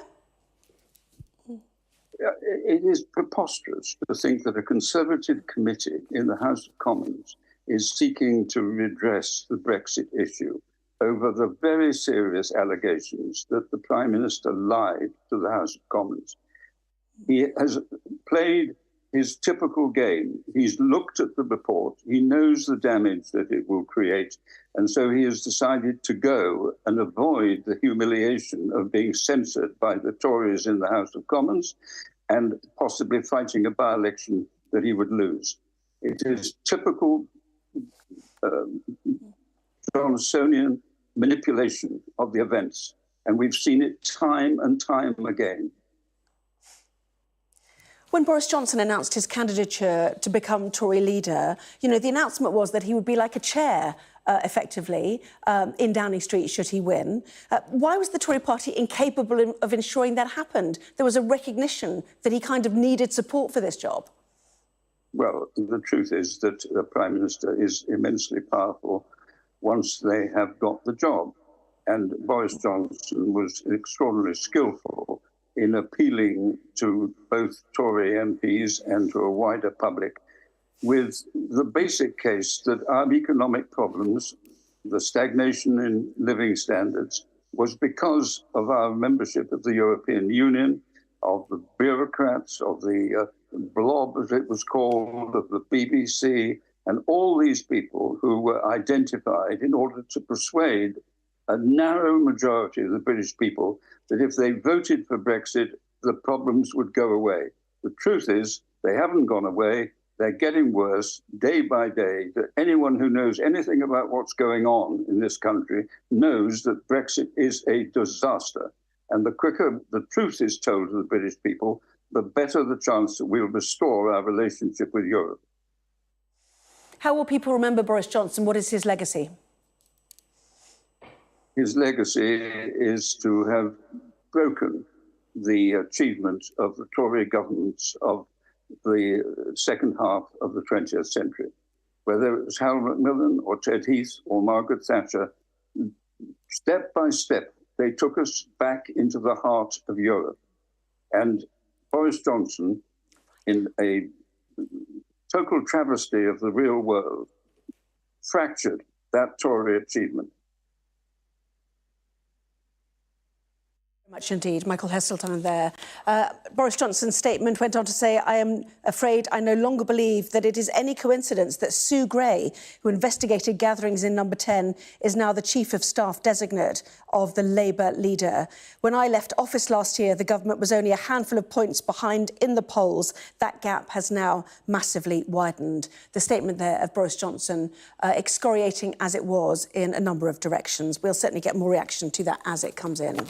It is preposterous to think that a Conservative committee in the House of Commons is seeking to redress the Brexit issue over the very serious allegations that the Prime Minister lied to the House of Commons. He has played his typical game. He's looked at the report. He knows the damage that it will create. And so he has decided to go and avoid the humiliation of being censored by the Tories in the House of Commons and possibly fighting a by-election that he would lose. It is typical Johnsonian manipulation of the events, and we've seen it time and time again. When Boris Johnson announced his candidature to become Tory leader, you know, the announcement was that he would be like a chair, effectively, in Downing Street should he win. Why was the Tory party incapable of ensuring that happened? There was a recognition that he kind of needed support for this job. Well, the truth is that the Prime Minister is immensely powerful once they have got the job. And Boris Johnson was extraordinarily skillful in appealing to both Tory MPs and to a wider public with the basic case that our economic problems, the stagnation in living standards, was because of our membership of the European Union, of the bureaucrats, of the blob, as it was called, of the BBC, and all these people who were identified in order to persuade a narrow majority of the British people that if they voted for Brexit, the problems would go away. The truth is, they haven't gone away. They're getting worse day by day. That anyone who knows anything about what's going on in this country knows that Brexit is a disaster. And the quicker the truth is told to the British people, the better the chance that we'll restore our relationship with Europe. How will people remember Boris Johnson? What is his legacy? His legacy is to have broken the achievement of the Tory governments of the second half of the 20th century. Whether it was Harold Macmillan or Ted Heath or Margaret Thatcher, step by step, they took us back into the heart of Europe. And Boris Johnson, in a total travesty of the real world, fractured that Tory achievement. Much indeed. Michael Heseltine there. Boris Johnson's statement went on to say, I am afraid I no longer believe that it is any coincidence that Sue Gray, who investigated gatherings in Number 10, is now the Chief of Staff designate of the Labour leader. When I left office last year, the government was only a handful of points behind in the polls. That gap has now massively widened. The statement there of Boris Johnson excoriating as it was in a number of directions. We'll certainly get more reaction to that as it comes in.